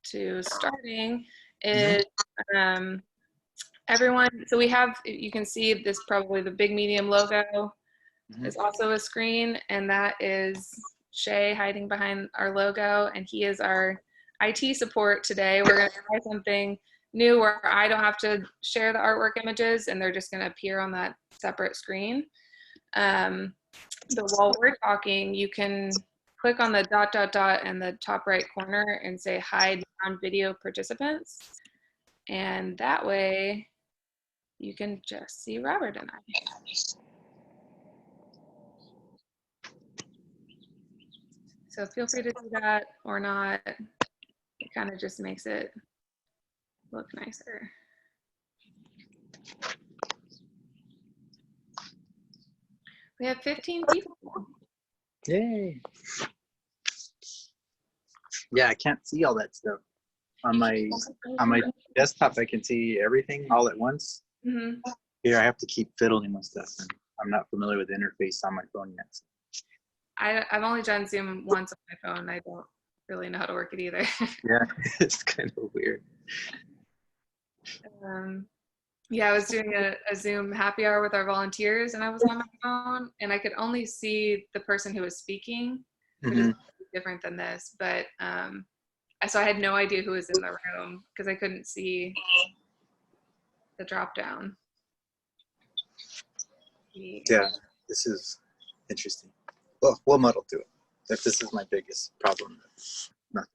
to starting is everyone, so we have, you can see this, probably the Big Medium logo is also a screen, and that is Shay hiding behind our logo, and he is our IT support today. We're going to try something new where I don't have to share the artwork images and they're just going to appear on that separate screen. So while we're talking, you can click on the ... in the top right corner and say hide non-video participants. And that way you can just see Robert and I. So feel free to do that or not. It kind of just makes it look nicer. We have 15 people. Yay. Yeah, I can't see all that stuff. On my desktop, I can see everything all at once. Here, I have to keep fiddling with stuff, and I'm not familiar with the interface on my phone yet. I've only done Zoom once on my phone. I don't really know how to work it either. Yeah, it's kind of weird. Yeah, I was doing a Zoom happy hour with our volunteers, and I was on my phone, and I could only see the person who was speaking, which is different than this. But so I had no idea who was in the room because I couldn't see the drop down. Yeah, this is interesting. Well, we'll muddle through it. If this is my biggest problem, nothing.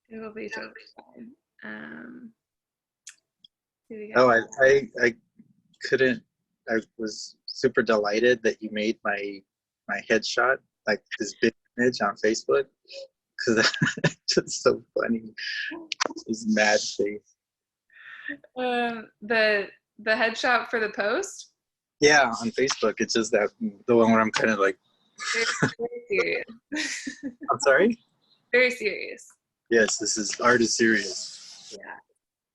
It will be totally fine. Oh, I couldn't. I was super delighted that you made my headshot like this big image on Facebook, because that's just so funny. His mad face. The headshot for the post. Yeah, on Facebook, it's just that the one where I'm kind of like. Very serious. I'm sorry. Very serious. Yes, art is serious. Yeah.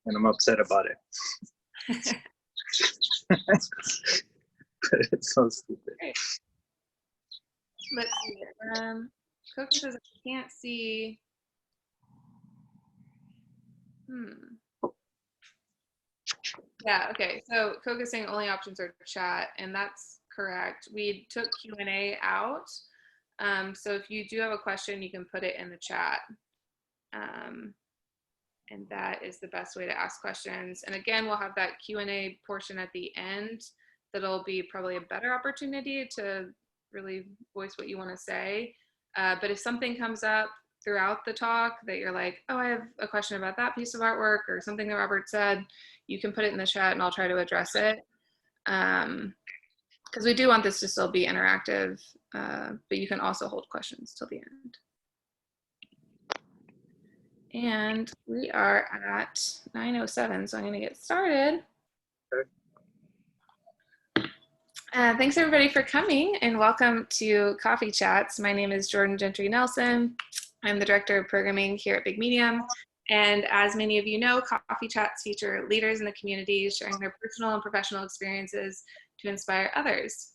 And I'm upset about it. But it's so stupid. Great. Let's see. Coco says I can't see. Yeah, okay. So Coco's saying only options are chat, and that's correct. We took Q&A out. So if you do have a question, you can put it in the chat. And that is the best way to ask questions. And again, we'll have that Q&A portion at the end. That'll be probably a better opportunity to really voice what you want to say. But if something comes up throughout the talk that you're like, oh, I have a question about that piece of artwork or something that Robert said, you can put it in the chat and I'll try to address it. Because we do want this to still be interactive, but you can also hold questions till the end. And we are at 9:07, so I'm going to get started. Thanks everybody for coming, and welcome to Coffee Chats. My name is Jordan Gentry Nelson. I'm the Director of Programming here at Big Medium. And as many of you know, Coffee Chats feature leaders in the community sharing their personal and professional experiences to inspire others.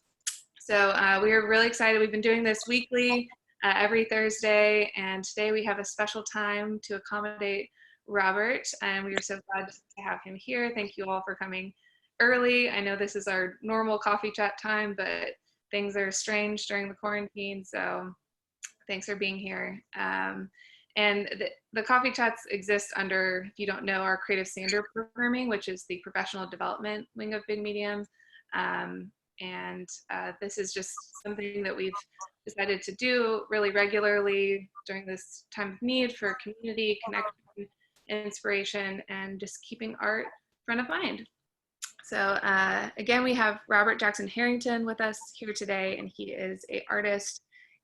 So we are really excited. We've been doing this weekly. Every Thursday, and today we have a special time to accommodate Robert, and we are so glad to have him here. Thank you all for coming early. I know this is our normal coffee chat time, but things are strange during the quarantine, so thanks for being here. And the coffee chats exist under, if you don't know, our creative standard programming, which is the professional development wing of Big Medium. And this is just something that we've decided to do really regularly during this time of need for community, connection, inspiration, and just keeping art front of mind. So again, we have Robert Jackson Harrington with us here today, and he is an artist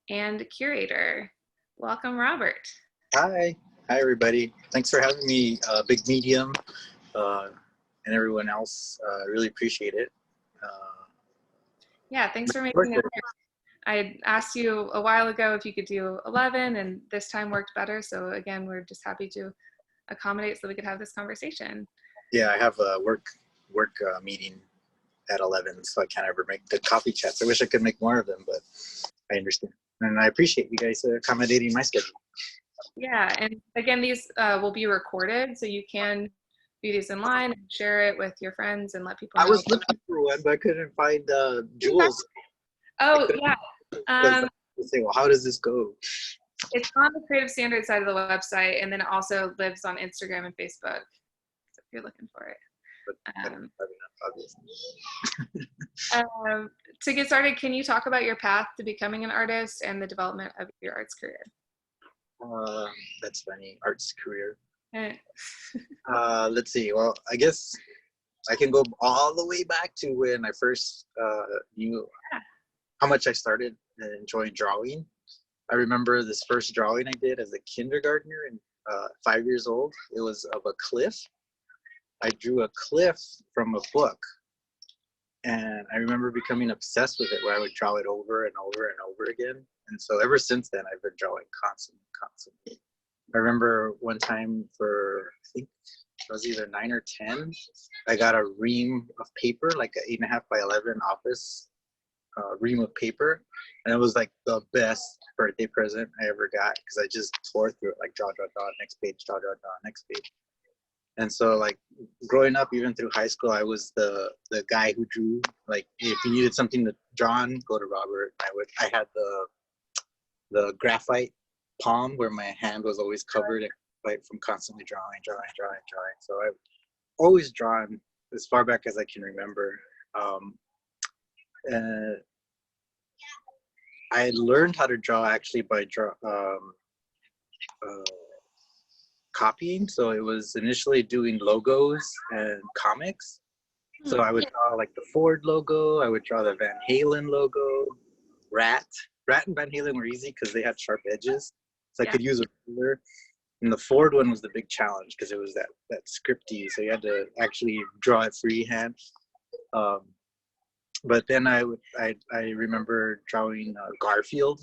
and curator. Welcome, Robert. Hi. Hi, everybody. Thanks for having me, Big Medium, and everyone else. I really appreciate it. Yeah, thanks for making it. I asked you a while ago if you could do 11, and this time worked better. So again, we're just happy to accommodate so we could have this conversation. Yeah, I have a work meeting at 11, so I can't ever make the coffee chats. I wish I could make more of them, but I understand. And I appreciate you guys accommodating my schedule. Yeah, and again, these will be recorded, so you can do these online and share it with your friends and let people know. I was looking for one, but I couldn't find Jules. Oh, yeah. They say, well, how does this go? It's on the Creative Standards side of the website, and then it also lives on Instagram and Facebook, so if you're looking for it. To get started, can you talk about your path to becoming an artist and the development of your arts career? That's funny, arts career. Eh. Let's see. Well, I guess I can go all the way back to when I first knew how much I started enjoying drawing. I remember this first drawing I did as a kindergartner and 5 years old. It was of a cliff. I drew a cliff from a book. And I remember becoming obsessed with it, where I would draw it over and over and over again. And so ever since then, I've been drawing constantly. I remember one time for, I think it was either 9 or 10, I got a ream of paper, like an 8.5 by 11 office ream of paper. And it was like the best birthday present I ever got, because I just tore through it, like draw, next page, draw, next page. And so, like, growing up, even through high school, I was the guy who drew. Like, if you needed something to draw on, go to Robert. I had the graphite palm where my hand was always covered in graphite from constantly drawing. So I've always drawn as far back as I can remember. I learned how to draw actually by copying. So it was initially doing logos and comics. So I would draw like the Ford logo, I would draw the Van Halen logo, Rat and Van Halen were easy because they had sharp edges, so I could use a ruler. And the Ford one was the big challenge because it was that scripty, so you had to actually draw it freehand. But then I remember drawing Garfield.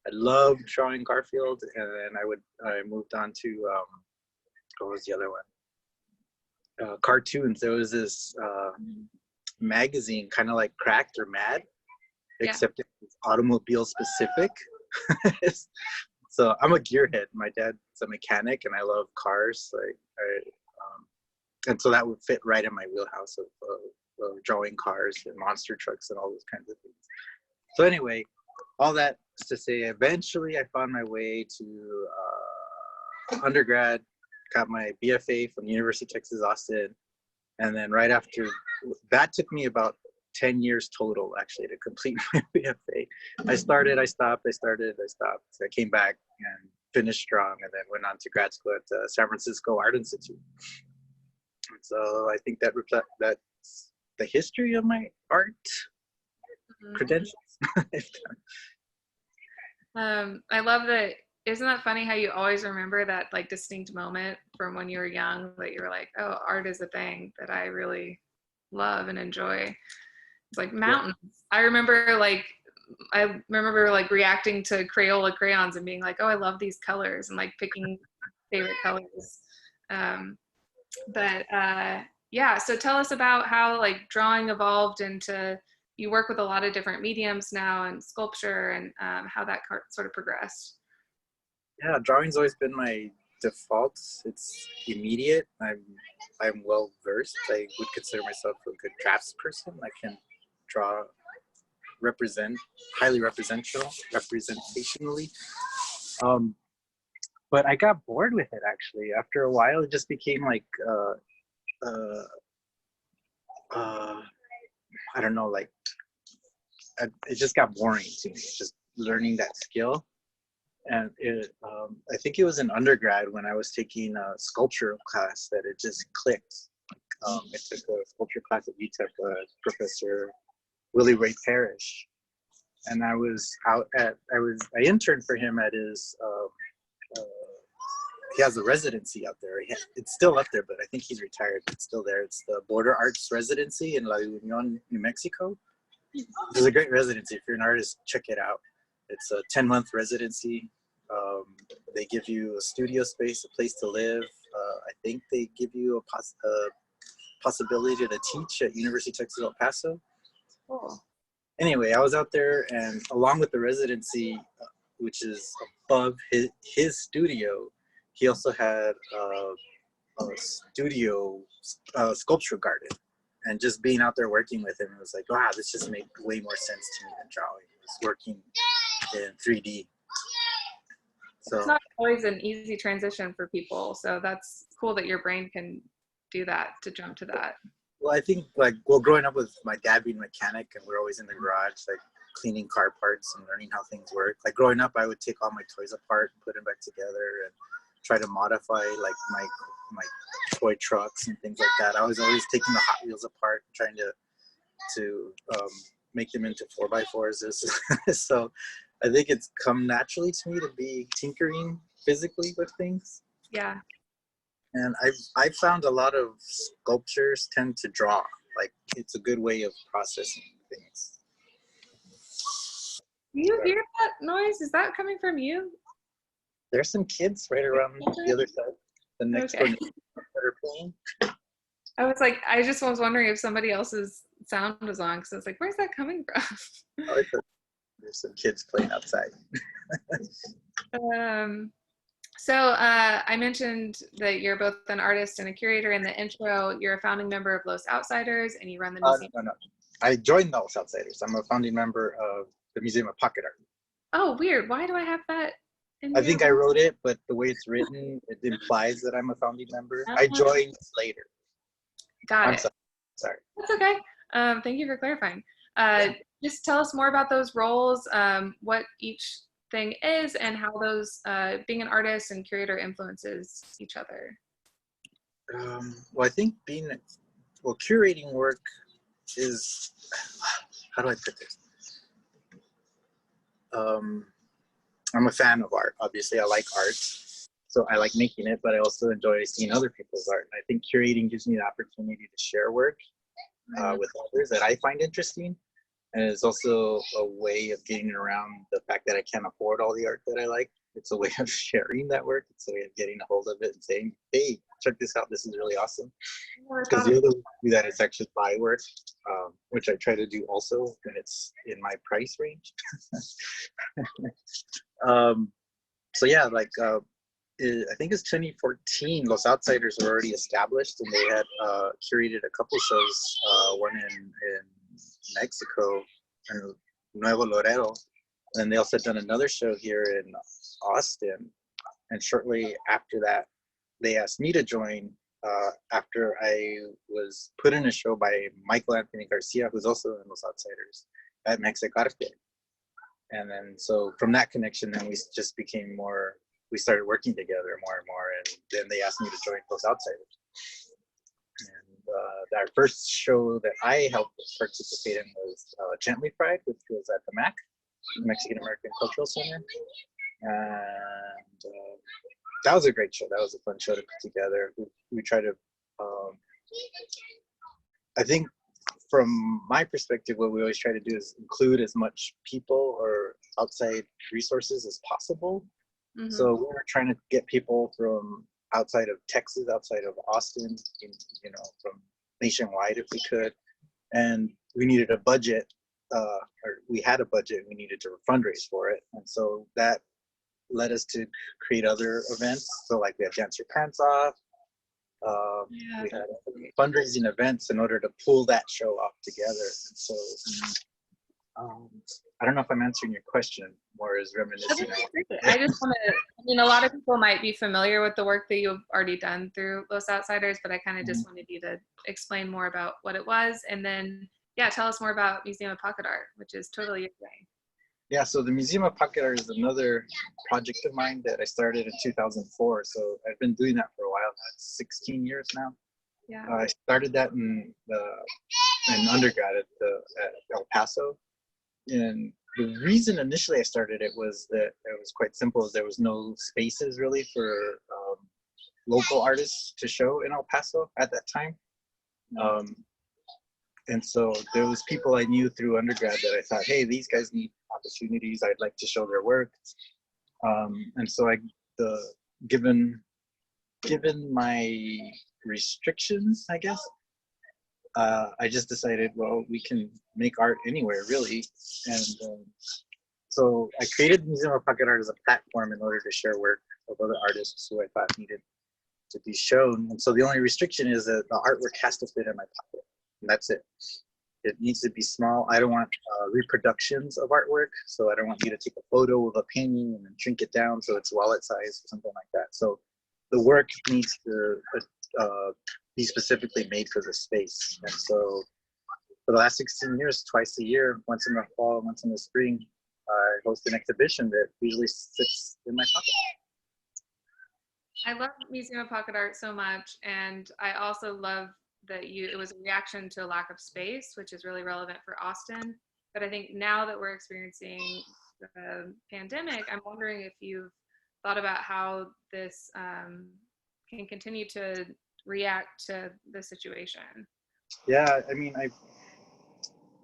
I loved drawing Garfield, and then I moved on to what was the other one? Cartoons. There was this magazine, kind of like Cracked or Mad, except it was automobile specific. So I'm a gearhead. My dad's a mechanic, and I love cars. And so that would fit right in my wheelhouse of drawing cars and monster trucks and all those kinds of things. So anyway, all that to say, eventually I found my way to undergrad, got my BFA from the University of Texas, Austin. And then right after, that took me about 10 years total, actually, to complete my BFA. I started, I stopped, I started, I stopped. So I came back and finished strong, and then went on to grad school at San Francisco Art Institute. So I think that's the history of my art credentials. I love that. Isn't that funny how you always remember that like distinct moment from when you were young that you were like, oh, art is a thing that I really love and enjoy. It's like mountains. I remember like reacting to Crayola crayons and being like, oh, I love these colors, and like picking favorite colors. Yeah, so tell us about how like drawing evolved into, you work with a lot of different mediums now and sculpture, and how that sort of progressed. Yeah, drawing's always been my default. It's immediate. I'm well versed. I would consider myself a good craftsperson. I can draw, highly representationally. But I got bored with it, actually. After a while, it just became like I don't know, like it just got boring to me, just learning that skill. And I think it was in undergrad when I was taking a sculpture class that it just clicked. I took a sculpture class at UTEP, Professor Willie Ray Parrish, and I interned for him at his. He has a residency out there. It's still up there, but I think he's retired. It's still there. It's the Border Arts Residency in La Union, New Mexico. It's a great residency. If you're an artist, check it out. It's a 10-month residency. They give you a studio space, a place to live. I think they give you a possibility to teach at University of Texas, El Paso. Cool. anyway, I was out there, and along with the residency, which is above his studio, he also had a studio sculpture garden. And just being out there working with him, it was like, wow, this just made way more sense to me than drawing. It was working in 3D. So it's not always an easy transition for people. So that's cool that your brain can do that, to jump to that. well, I think growing up with my dad being a mechanic, and we're always in the garage, like cleaning car parts and learning how things work. Like growing up, I would take all my toys apart and put them back together and try to modify like my toy trucks and things like that. I was always taking the Hot Wheels apart and trying to make them into 4x4s. So I think it's come naturally to me to be tinkering physically with things. Yeah. And I've found a lot of sculptures tend to draw. Like it's a good way of processing things. Do you hear that noise? Is that coming from you? There's some kids right around the other side. The next door that are playing. I was like, I just was wondering if somebody else's sound was on, because I was like, where's that coming from? Oh, there's some kids playing outside. So I mentioned that you're both an artist and a curator in the intro. You're a founding member of Los Outsiders, and you run the museum. No. I joined Los Outsiders. I'm a founding member of the Museum of Pocket Art. Oh, weird. Why do I have that? I think I wrote it, but the way it's written, it implies that I'm a founding member. I joined later. Got it. Sorry. That's okay. Thank you for clarifying. Just tell us more about those roles, what each thing is, and how those being an artist and curator influences each other. Well, I think curating work is, how do I put this? I'm a fan of art. Obviously, I like art, so I like making it, but I also enjoy seeing other people's art. And I think curating gives me the opportunity to share work with others that I find interesting. And it's also a way of getting around the fact that I can't afford all the art that I like. It's a way of sharing that work. It's a way of getting a hold of it and saying, hey, check this out. This is really awesome. Because the other way to do that is actually buy work, which I try to do also when it's in my price range. So yeah, I think it's 2014, Los Outsiders were already established, and they had curated a couple shows, one in Mexico, in Nuevo Laredo, and they also had done another show here in Austin. And shortly after that, they asked me to join after I was put in a show by Michael Anthony Garcia, who's also in Los Outsiders, at Mexicarte. And then so from that connection, then we just became we started working together more and more, and then they asked me to join Los Outsiders. And our first show that I helped participate in was Gently Fried, which was at the MAC, Mexican American Cultural Center. And that was a great show. That was a fun show to put together. We try to, I think from my perspective, what we always try to do is include as much people or outside resources as possible. Mm-hmm. So we were trying to get people from outside of Texas, outside of Austin, from nationwide if we could. And we needed a budget, or we had a budget, we needed to fundraise for it. And so that led us to create other events. So like we have Dance Your Pants Off. We had fundraising events in order to pull that show off together. And so I don't know if I'm answering your question more as reminiscing. I just want to, a lot of people might be familiar with the work that you've already done through Los Outsiders, but I kind of just wanted you to explain more about what it was. And then, tell us more about Museum of Pocket Art, which is totally your thing. Yeah, so the Museum of Pocket Art is another project of mine that I started in 2004. So I've been doing that for a while now. It's 16 years now. Yeah. I started that in undergrad at El Paso. And the reason initially I started it was that it was quite simple. There was no spaces really for local artists to show in El Paso at that time. And so there was people I knew through undergrad that I thought, hey, these guys need opportunities. I'd like to show their work. And so given my restrictions, I guess, I just decided, well, we can make art anywhere, really. And so I created Museum of Pocket Art as a platform in order to share work of other artists who I thought needed to be shown. And so the only restriction is that the artwork has to fit in my pocket. And that's it. It needs to be small. I don't want reproductions of artwork. So I don't want you to take a photo of a painting and then shrink it down so it's wallet size or something like that. So the work needs to be specifically made for the space. And so for the last 16 years, twice a year, once in the fall, once in the spring, I host an exhibition that usually sits in my pocket. I love Museum of Pocket Art so much, and I also love that it was a reaction to a lack of space, which is really relevant for Austin. But I think now that we're experiencing the pandemic, I'm wondering if you've thought about how this can continue to react to the situation. Yeah, I mean,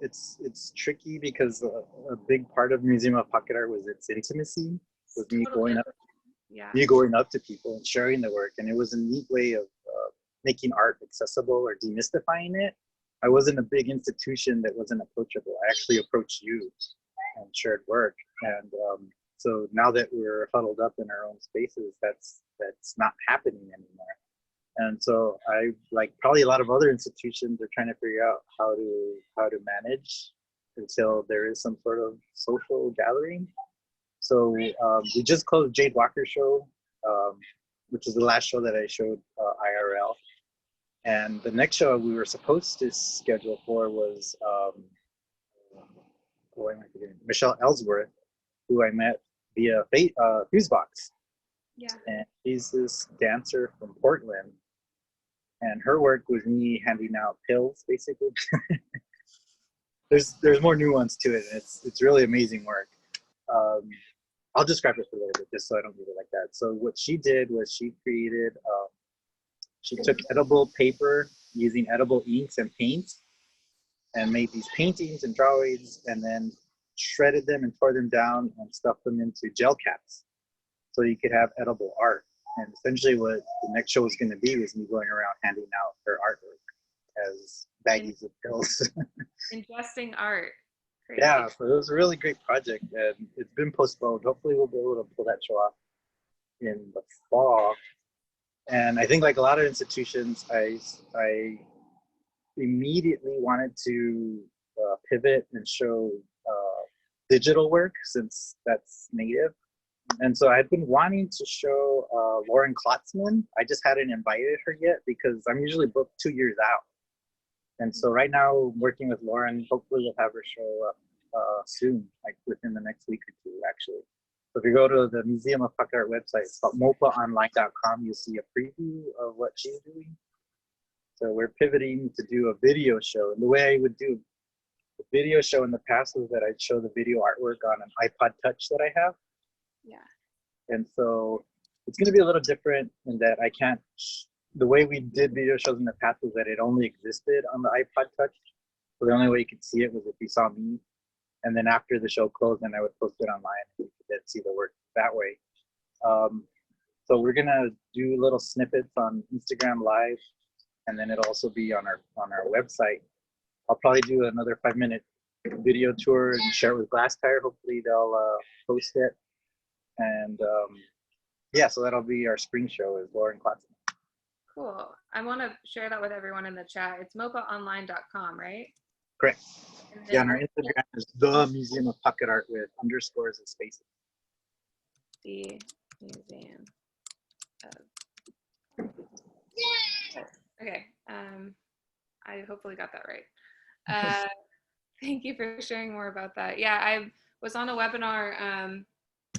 it's tricky because a big part of Museum of Pocket Art was its intimacy, with me going up to people and sharing the work, and it was a neat way of making art accessible or demystifying it. I wasn't a big institution that wasn't approachable. I actually approached you and shared work, and so now that we're huddled up in our own spaces, that's not happening anymore. And so I, like probably a lot of other institutions, are trying to figure out how to manage until there is some sort of social gathering. So we just closed Jade Walker's show, which is the last show that I showed IRL. And the next show we were supposed to schedule for was Michelle Ellsworth, who I met via Fusebox. Yeah. And she's this dancer from Portland. And her work was me handing out pills, basically. There's more nuance to it, and it's really amazing work. I'll describe it for a little bit, just so I don't leave it like that. So what she did was she created, she took edible paper using edible inks and paints, and made these paintings and drawings, and then shredded them and tore them down and stuffed them into gel caps, so you could have edible art. And essentially what the next show was going to be was me going around handing out her artwork as baggies of pills. Ingesting art. Crazy. Yeah, so it was a really great project, and it's been postponed. Hopefully we'll be able to pull that show off in the fall. And I think, like a lot of institutions, I immediately wanted to pivot and show digital work, since that's native. And so I've been wanting to show Lauren Klotzman. I just hadn't invited her yet because I'm usually booked 2 years out. And so right now, working with Lauren, hopefully we'll have her show up soon, like within the next week or two, actually. So if you go to the Museum of Pocket Art website, it's called mopaonline.com, you'll see a preview of what she's doing. So we're pivoting to do a video show. And the way I would do the video show in the past was that I'd show the video artwork on an iPod Touch that I have. Yeah. And so it's going to be a little different in that I can't, the way we did video shows in the past was that it only existed on the iPod Touch. So the only way you could see it was if you saw me. And then after the show closed, then I would post it online and you could then see the work that way. So we're going to do little snippets on Instagram Live, and then it'll also be on our website. I'll probably do another 5-minute video tour and share it with Glass Tire. Hopefully they'll post it. And yeah, so that'll be our spring show, is Lauren Klotzman. Cool. I want to share that with everyone in the chat. It's mopaonline.com, right? Correct. Yeah, and our Instagram is the Museum of Pocket Art with underscores and spaces. The Museum of... Okay. I hopefully got that right. Thank you for sharing more about that. Yeah, I was on a webinar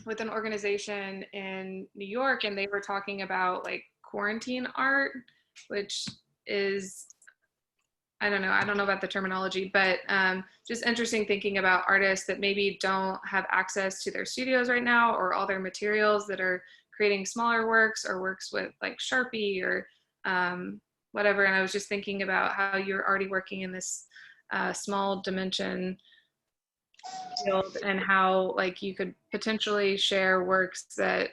with an organization in New York, and they were talking about like quarantine art, which is, I don't know about the terminology, but just interesting thinking about artists that maybe don't have access to their studios right now, or all their materials, that are creating smaller works or works with like Sharpie or whatever. And I was just thinking about how you're already working in this small dimension field, and how like you could potentially share works that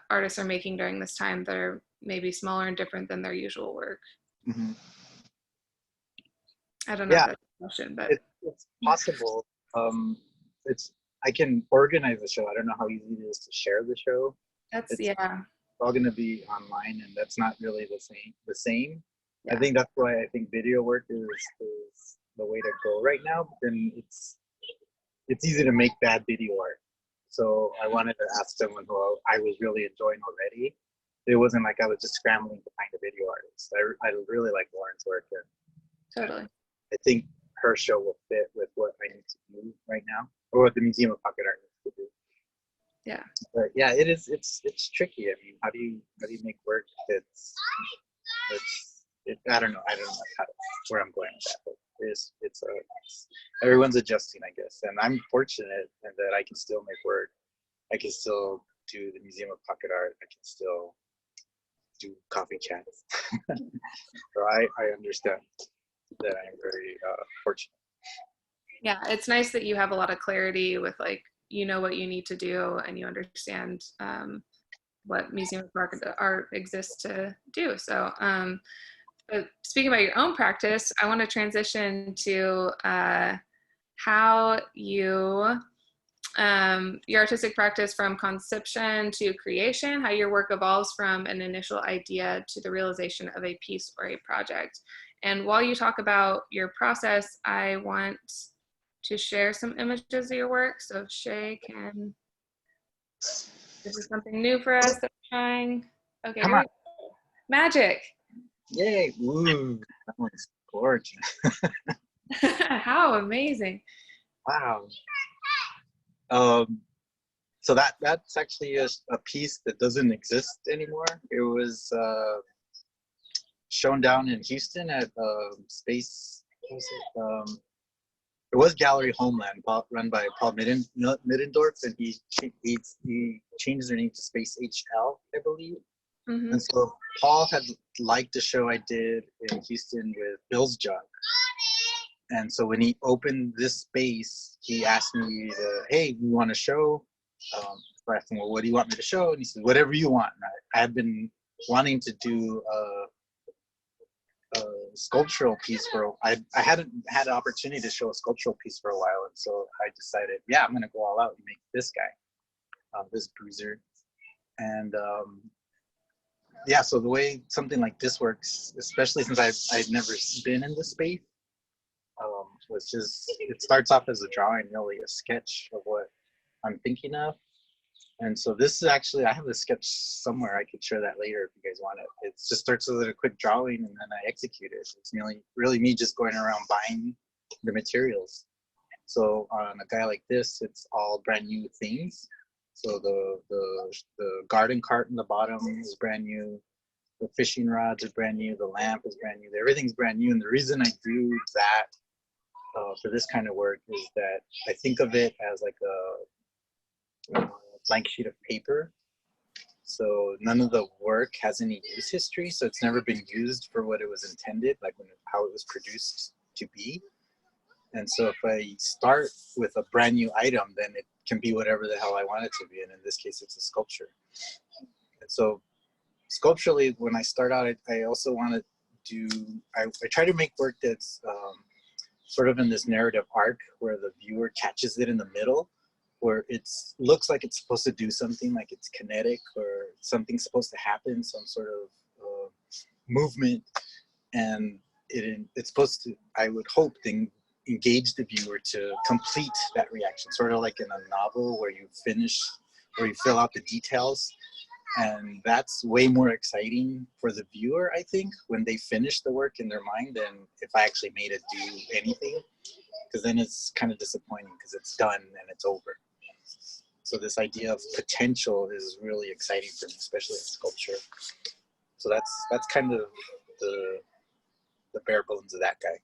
artists are making during this time that are maybe smaller and different than their usual work. Mm-hmm. I don't know if Yeah, that's a question, but it's possible. It's I can organize the show. I don't know how easy it is to share the show. that's, It's yeah, all going to be online, and that's not really the same. I yeah, think that's why I think video work is the way to go right now. But then it's easy to make bad video art. So I wanted to ask someone who I was really enjoying already. It wasn't like I was just scrambling to find a video artist. I really like Lauren's work, and totally. I think her show will fit with what I need to do right now, or what the Museum of Pocket Art needs to do. Yeah. But yeah, it's tricky. I mean, how do you make work that's I don't know where I'm going with that, but everyone's adjusting, I guess, and I'm fortunate in that I can still make work. I can still do the Museum of Pocket Art. I can still do coffee chats. So I understand that I'm very fortunate. Yeah, it's nice that you have a lot of clarity with, like, you know what you need to do, and you understand what Museum of Pocket Art exists to do. So but speaking about your own practice, I want to transition to how your artistic practice from conception to creation, how your work evolves from an initial idea to the realization of a piece or a project. And while you talk about your process, I want to share some images of your work. So if Shay can, this is something new for us that we're trying. Okay, Come here we on. go. Magic. Yay. Ooh, that one's gorgeous. How amazing. Wow. So that's actually a piece that doesn't exist anymore. It was shown down in Houston at Space. What was it? It was Gallery Homeland, run by Paul Middendorf, and he changed their name to Space HL, I believe. Mm-hmm. And so Paul had liked the show I did in Houston with Bill's Jug. And so when he opened this space, he asked me, hey, you want to show? So I asked him, well, what do you want me to show? And he said, whatever you want. And I had been wanting to do a sculptural piece I hadn't had an opportunity to show a sculptural piece for a while. And so I decided, yeah, I'm going to go all out and make this guy, this bruiser. And yeah, so the way something like this works, especially since I'd never been in this space, was just, it starts off as a drawing, really a sketch of what I'm thinking of. And so this is actually, I have a sketch somewhere. I could share that later if you guys want it. It just starts with a quick drawing and then I execute it. It's really me just going around buying the materials. So on a guy like this, it's all brand new things. So the garden cart in the bottom is brand new. The fishing rods are brand new. The lamp is brand new. Everything's brand new. And the reason I do that for this kind of work is that I think of it as like a blank sheet of paper. So none of the work has any use history. So it's never been used for what it was intended, like how it was produced to be. And so if I start with a brand new item, then it can be whatever the hell I want it to be. And in this case, it's a sculpture. And so sculpturally, when I start out, I also want to I try to make work that's sort of in this narrative arc where the viewer catches it in the middle, where it looks like it's supposed to do something, like it's kinetic or something's supposed to happen, some sort of movement, and it's supposed to, I would hope, engage the viewer to complete that reaction, sort of like in a novel where you fill out the details. And that's way more exciting for the viewer, I think, when they finish the work in their mind than if I actually made it do anything, because then it's kind of disappointing because it's done and it's over. So this idea of potential is really exciting for me, especially in sculpture. So that's kind of the bare bones of that guy.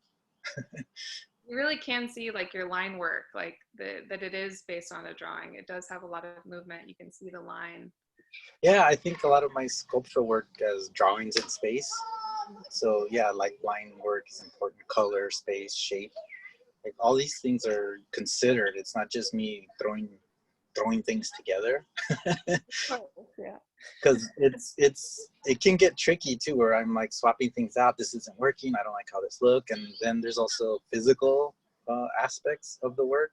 You really can see, like, your line work, like that it is based on a drawing. It does have a lot of movement. You can see the line. Yeah, I think a lot of my sculptural work as drawings in space. So yeah, like line work is important, color, space, shape. Like all these things are considered. It's not just me throwing things together. Oh, yeah. because it can get tricky too, where I'm like swapping things out. This isn't working. I don't like how this look. And then there's also physical aspects of the work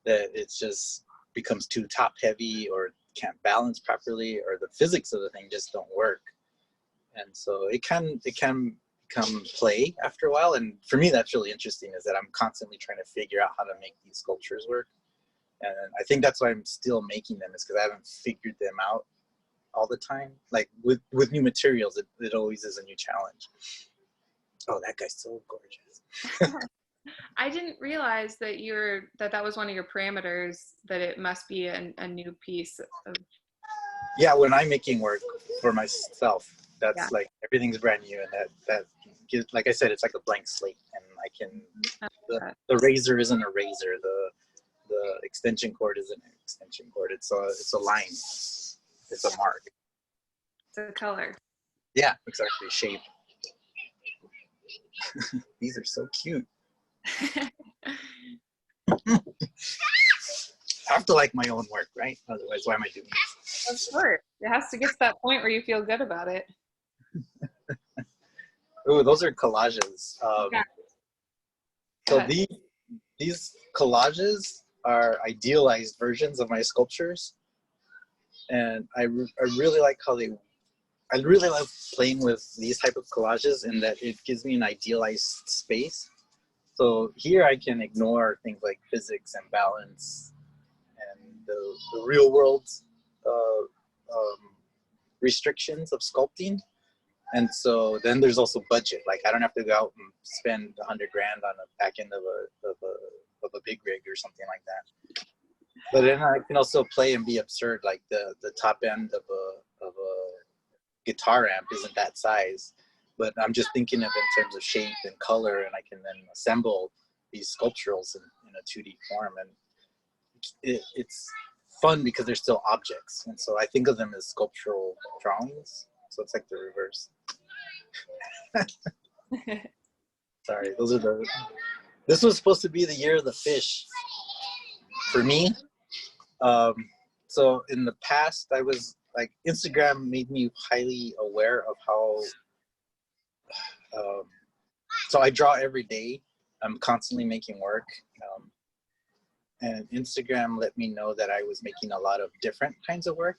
that it's just becomes too top heavy or can't balance properly, or the physics of the thing just don't work. And so it can become play after a while. And for me, that's really interesting, is that I'm constantly trying to figure out how to make these sculptures work. And I think that's why I'm still making them, is because I haven't figured them out all the time. Like with new materials, it always is a new challenge. Oh, that guy's so gorgeous. I didn't realize that that was one of your parameters, that it must be a new piece of. Yeah, when I'm making work for myself, that's Yeah. like everything's brand new, and that gives, like I said, it's like a blank slate, and I can the razor isn't a razor, the extension cord isn't an extension cord. It's a line. It's a mark. It's a color. Yeah, exactly. Shape. These are so cute. I have to like my own work, right? Otherwise, why am I doing this? Of course. It has to get to that point where you feel good about it. Oh, those are collages. Yeah. So these collages are idealized versions of my sculptures, and I really like how I really love playing with these type of collages, in that it gives me an idealized space. So here I can ignore things like physics and balance and the real world restrictions of sculpting. And so then there's also budget. Like I don't have to go out and spend $100,000 on the back end of a big rig or something like that. But then I can also play and be absurd. Like the top end of a guitar amp isn't that size, but I'm just thinking of it in terms of shape and color, and I can then assemble these sculpturals in a 2D form. And it's fun because they're still objects. And so I think of them as sculptural drawings. So it's like the reverse. Sorry, this was supposed to be the year of the fish for me. So in the past, I was like, Instagram made me highly aware of how, so I draw every day. I'm constantly making work. And Instagram let me know that I was making a lot of different kinds of work.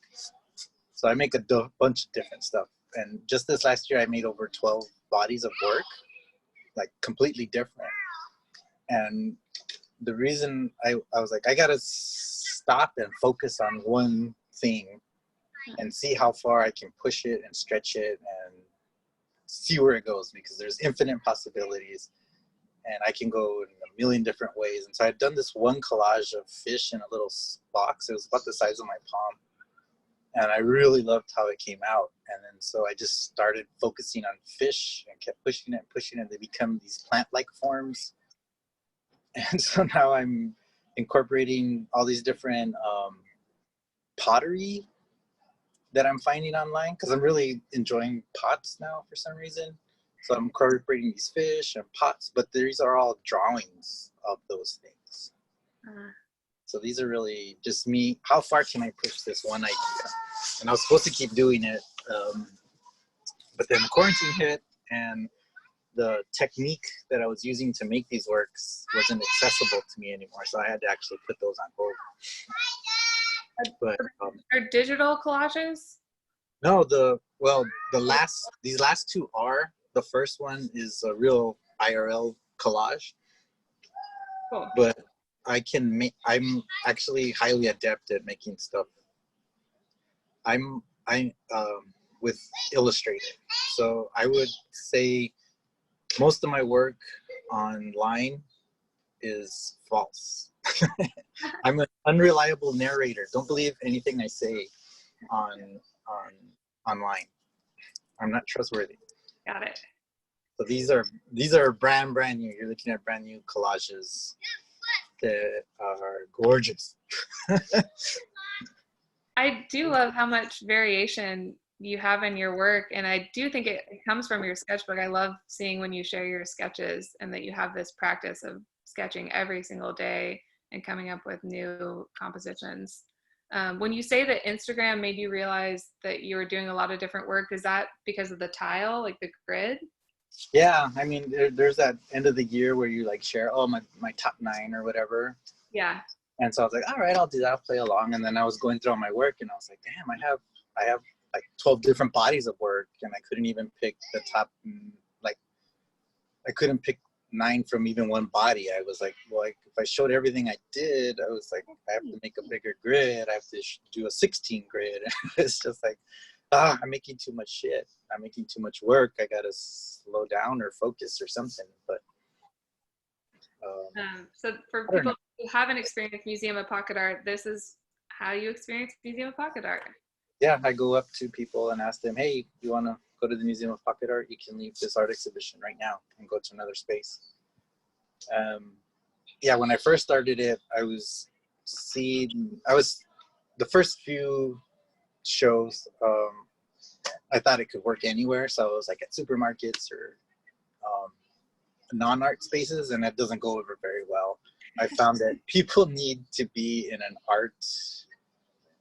So I make a bunch of different stuff. And just this last year, I made over 12 bodies of work, like completely different. And the reason I was like, I gotta stop and focus on one thing and see how far I can push it and stretch it and see where it goes, because there's infinite possibilities and I can go in a million different ways. And so I'd done this one collage of fish in a little box. It was about the size of my palm. And I really loved how it came out. And then so I just started focusing on fish and kept pushing it and pushing it. They become these plant-like forms. And so now I'm incorporating all these different pottery that I'm finding online, because I'm really enjoying pots now for some reason. So I'm incorporating these fish and pots, but these are all drawings of those things. So these are really just me. How far can I push this one idea? And I was supposed to keep doing it, but then the quarantine hit, and the technique that I was using to make these works wasn't accessible to me anymore. So I had to actually put those on hold. But are digital collages? no, these last two are. The first one is a real IRL collage. Cool. But I'm actually highly adept at making stuff. I'm with Illustrator. So I would say most of my work online is false. I'm an unreliable narrator. Don't believe anything I say online. I'm not trustworthy. Got it. So these are brand new. You're looking at brand new collages that are gorgeous. I do love how much variation you have in your work, and I do think it comes from your sketchbook. I love seeing when you share your sketches and that you have this practice of sketching every single day and coming up with new compositions. When you say that Instagram made you realize that you were doing a lot of different work, is that because of the tile, like the grid? Yeah, I mean, there's that end of the year where you like share, oh, my top 9 or whatever. Yeah. And so I was like, all right, I'll do that. I'll play along. And then I was going through all my work, and I was like, damn, I have like 12 different bodies of work, and I couldn't even pick the top. Like, I couldn't pick 9 from even one body. I was like, well, like, if I showed everything I did, I was like, I have to make a bigger grid. I have to do a 16 grid. It's just like, I'm making too much shit. I'm making too much work. I gotta slow down or focus or something. But so for people who haven't experienced Museum of Pocket Art, this is how you experience Museum of Pocket Art. Yeah, I go up to people and ask them, hey, you want to go to the Museum of Pocket Art? You can leave this art exhibition right now and go to another space. Yeah, when I first started it, the first few shows, I thought it could work anywhere. So I was like at supermarkets or non-art spaces, and that doesn't go over very well. I found that people need to be in an art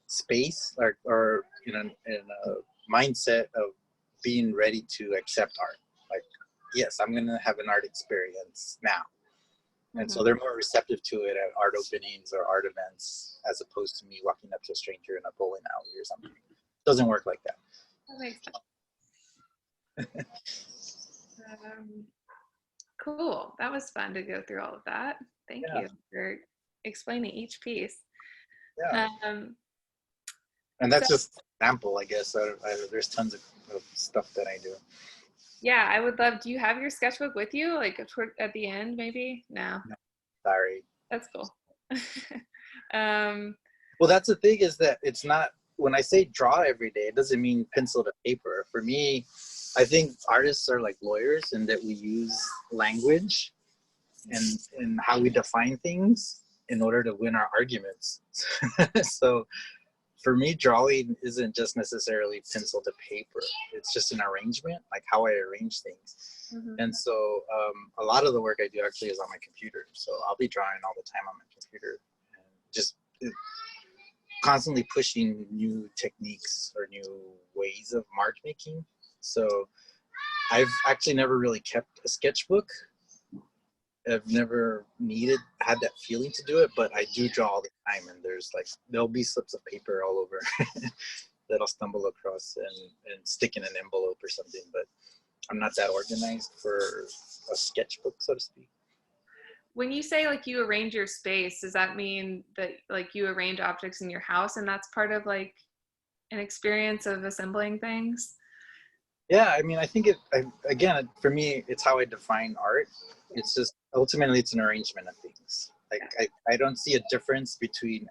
space or in a mindset of being ready to accept art. Like, yes, I'm going to have an art experience now. And so they're more receptive to it at art openings or art events, as opposed to me walking up to a stranger in a bowling alley or something. It doesn't work like that. That makes sense. Cool. That was fun to go through all of that. Thank you for explaining each piece. Yeah. And that's just an example, I guess. There's tons of stuff that I do. Yeah, I would love. Do you have your sketchbook with you, like at the end, maybe? No. Sorry. That's cool. Well, that's the thing, is that it's not, when I say draw every day, it doesn't mean pencil to paper. For me, I think artists are like lawyers in that we use language and how we define things in order to win our arguments. So for me, drawing isn't just necessarily pencil to paper. It's just an arrangement, like how I arrange things. And so a lot of the work I do actually is on my computer. So I'll be drawing all the time on my computer, and just constantly pushing new techniques or new ways of mark making. So I've actually never really kept a sketchbook. I've never had that feeling to do it, but I do draw all the time, and there'll be slips of paper all over that I'll stumble across and stick in an envelope or something, but I'm not that organized for a sketchbook, so to speak. When you say like you arrange your space, does that mean that like you arrange objects in your house and that's part of like an experience of assembling things? Yeah, I mean, I think again, for me, it's how I define art. It's just, ultimately, it's an arrangement of things. Like, I don't see a difference between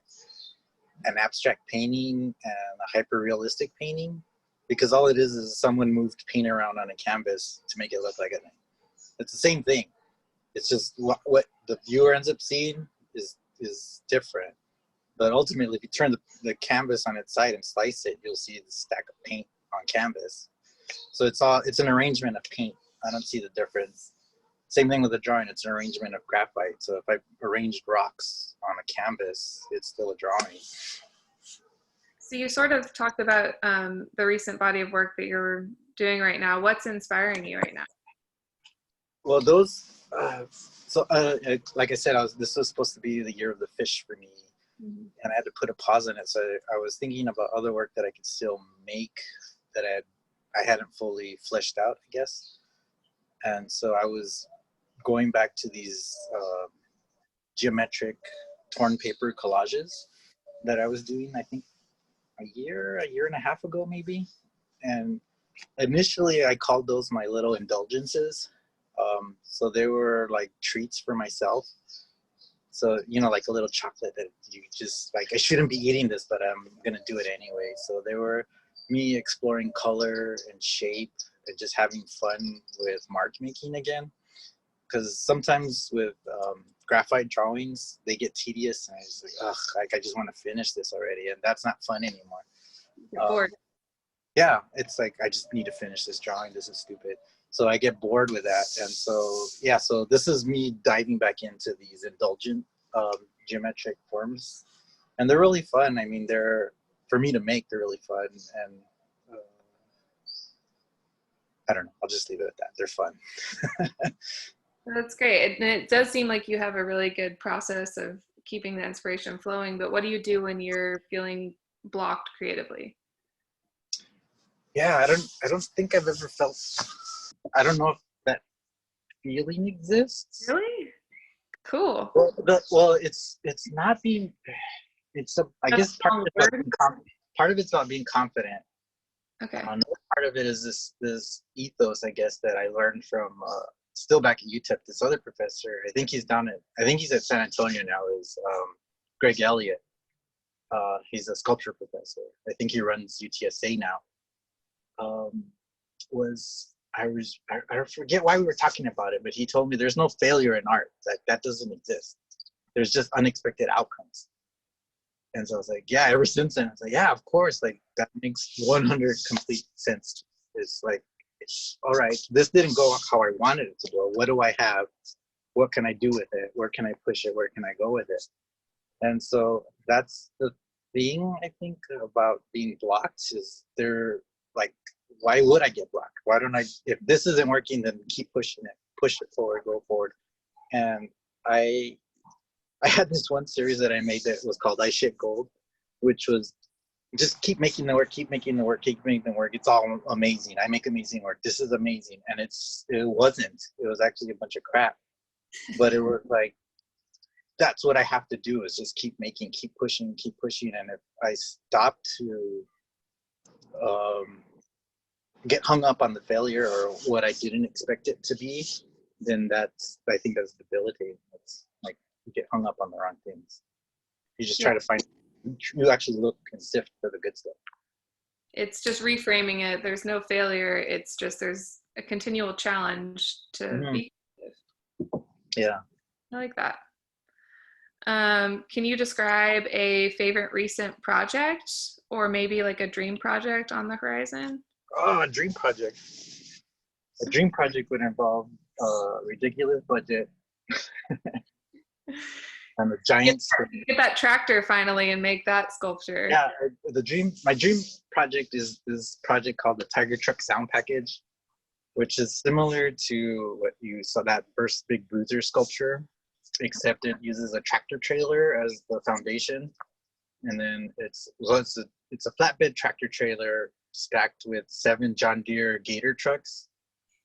an abstract painting and a hyper-realistic painting, because all it is someone moved paint around on a canvas to make it look like a thing. It's the same thing. It's just what the viewer ends up seeing is different. But ultimately, if you turn the canvas on its side and slice it, you'll see the stack of paint on canvas. So it's an arrangement of paint. I don't see the difference. Same thing with the drawing. It's an arrangement of graphite. So if I arranged rocks on a canvas, it's still a drawing. So you sort of talked about the recent body of work that you're doing right now. What's inspiring you right now? Well, like I said, this was supposed to be the year of the fish for me. And I had to put a pause on it. So I was thinking about other work that I could still make that I hadn't fully fleshed out, I guess. And so I was going back to these geometric torn paper collages that I was doing, I think a year and a half ago, maybe. And initially I called those my little indulgences. So they were like treats for myself. So, like a little chocolate that you just like, I shouldn't be eating this, but I'm going to do it anyway. So they were me exploring color and shape and just having fun with mark making again. Because sometimes with graphite drawings, they get tedious, and I was like, ugh, like I just want to finish this already, and that's not fun anymore. You're bored. Yeah, it's like I just need to finish this drawing. This is stupid. So I get bored with that, and so this is me diving back into these indulgent geometric forms and they're really fun. I mean, they're, for me to make, they're really fun, and I don't know, I'll just leave it at that. They're fun. That's great. And it does seem like you have a really good process of keeping the inspiration flowing, but what do you do when you're feeling blocked creatively? Yeah, I don't think I've ever felt, I don't know if that feeling exists. Really? Cool. Well, it's not being, I That's guess a long word. part of it's about being confident. Okay. Another part of it is this ethos, I guess, that I learned from still back at UTEP. This other professor, I think he's at San Antonio now. Is Greg Elliott. He's a sculpture professor. I think he runs UTSA now. I forget why we were talking about it, but he told me there's no failure in art. That doesn't exist. There's just unexpected outcomes. And so I was like, yeah, ever since then, I was like, yeah, of course, like that makes 100 complete sense. It's like, all right, this didn't go how I wanted it to go. What do I have? What can I do with it? Where can I push it? Where can I go with it? And so that's the thing, I think, about being blocked is they're like, why would I get blocked? Why don't I, if this isn't working, then keep pushing it, push it forward, go forward. And I had this one series that I made that was called I Shit Gold, which was just keep making the work, keep making the work, keep making the work. It's all amazing. I make amazing work. This is amazing. And it wasn't. It was actually a bunch of crap. But it was like, that's what I have to do is just keep making, keep pushing. And if I stop to get hung up on the failure or what I didn't expect it to be, then I think that's debilitating. It's like you get hung up on the wrong things. You just try to find, you actually look and sift for the good stuff. It's just reframing it. There's no failure. It's just there's a continual challenge to be creative. Yeah. I like that. Can you describe a favorite recent project or maybe like a dream project on the horizon? Oh, a dream project. A dream project would involve a ridiculous budget and a giant get that tractor finally and make that sculpture. Yeah, my dream project is this project called the Tiger Truck Sound Package, which is similar to what you saw, that first Big Bruiser sculpture, except it uses a tractor trailer as the foundation, and then it's a flatbed tractor trailer stacked with 7 John Deere Gator trucks.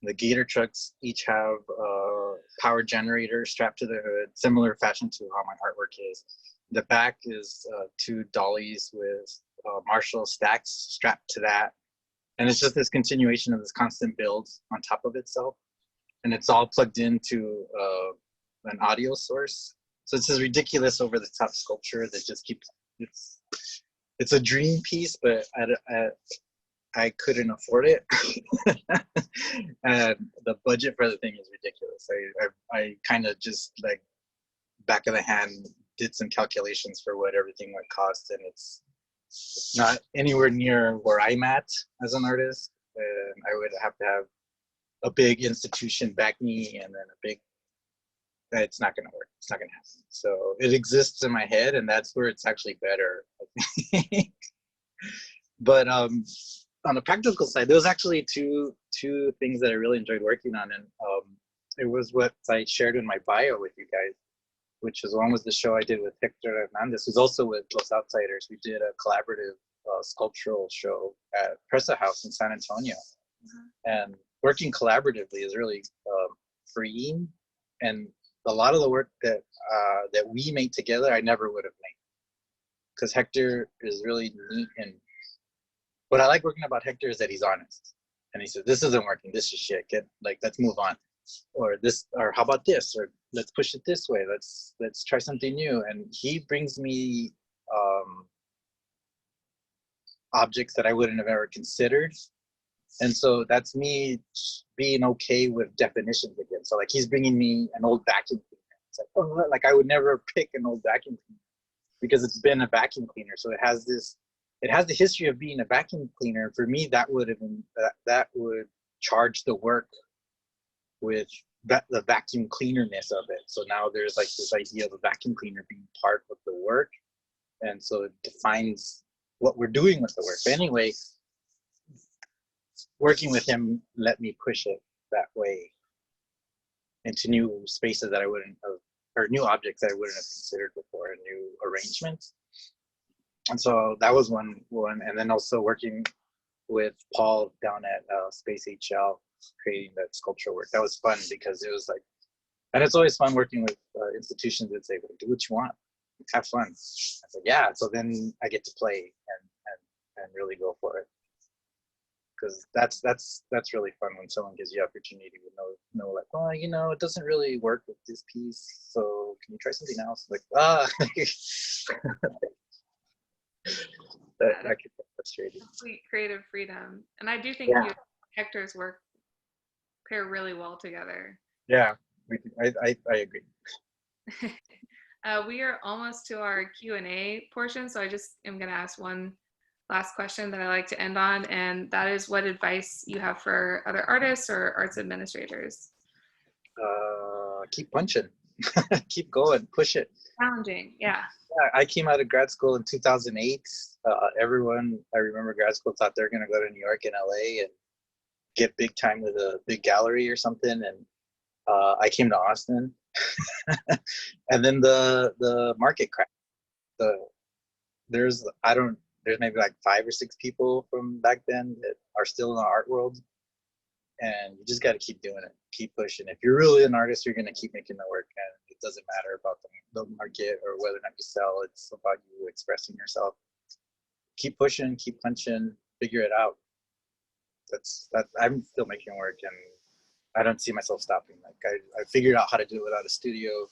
The Gator trucks each have a power generator strapped to the hood, similar fashion to how my artwork is. The back is 2 dollies with Marshall stacks strapped to that. And it's just this continuation of this constant build on top of itself. And it's all plugged into an audio source. So it's this ridiculous over the top sculpture that just keeps, it's a dream piece, but I couldn't afford it. And the budget for the thing is ridiculous. I kind of just like back of the hand did some calculations for what everything would cost, and it's not anywhere near where I'm at as an artist. And I would have to have a big institution back me, and then it's not going to work. It's not going to happen. So it exists in my head, and that's where it's actually better, I think. But on the practical side, there was actually two things that I really enjoyed working on, and it was what I shared in my bio with you guys, which was one was the show I did with Hector Hernandez, who's also with Los Outsiders. We did a collaborative sculptural show at Presa House in San Antonio, and working collaboratively is really freeing. And a lot of the work that we made together, I never would have made, because Hector is really neat. And what I like working about Hector is that he's honest, and he said, "This isn't working. This is shit. Let's move on." Or this, or how about this, or let's push it this way, let's try something new. And he brings me objects that I wouldn't have ever considered, and so that's me being okay with definitions again. So like he's bringing me an old vacuum cleaner. It's like, oh, like I would never pick an old vacuum cleaner because it's been a vacuum cleaner, so it has the history of being a vacuum cleaner. For me, that would charge the work with the vacuum cleanerness of it. So now there's like this idea of a vacuum cleaner being part of the work. and so it defines what we're doing with the work. But anyway, working with him let me push it that way into new spaces that I wouldn't have, or new objects that I wouldn't have considered before, and new arrangements. And so that was one. And then also working with Paul down at Space HL, creating that sculptural work. That was fun because it was like, and it's always fun working with institutions that say, well, do what you want, have fun. I said, yeah. So then I get to play and really go for it. Because that's really fun when someone gives you opportunity with no like, oh, you know, it doesn't really work with this piece, so can you try something else? Like, that can be frustrating. Complete creative freedom, and I do think Yeah. you and Hector's work pair really well together. Yeah, I agree. We are almost to our Q&A portion, so I just am going to ask one last question that I like to end on, and that is what advice you have for other artists or arts administrators. Keep punching. Keep going, push it. Challenging, yeah. I came out of grad school in 2008. Everyone, I remember grad school thought they're going to go to New York and LA and get big time with a big gallery or something, and I came to Austin. And then the market crashed. There's maybe like 5 or 6 people from back then that are still in the art world, and you just got to keep doing it, keep pushing. If you're really an artist, you're going to keep making the work, and it doesn't matter about the market or whether or not you sell. It's about you expressing yourself. Keep pushing, keep punching, figure it out. That's I'm still making work, and I don't see myself stopping. Like I figured out how to do it without a studio,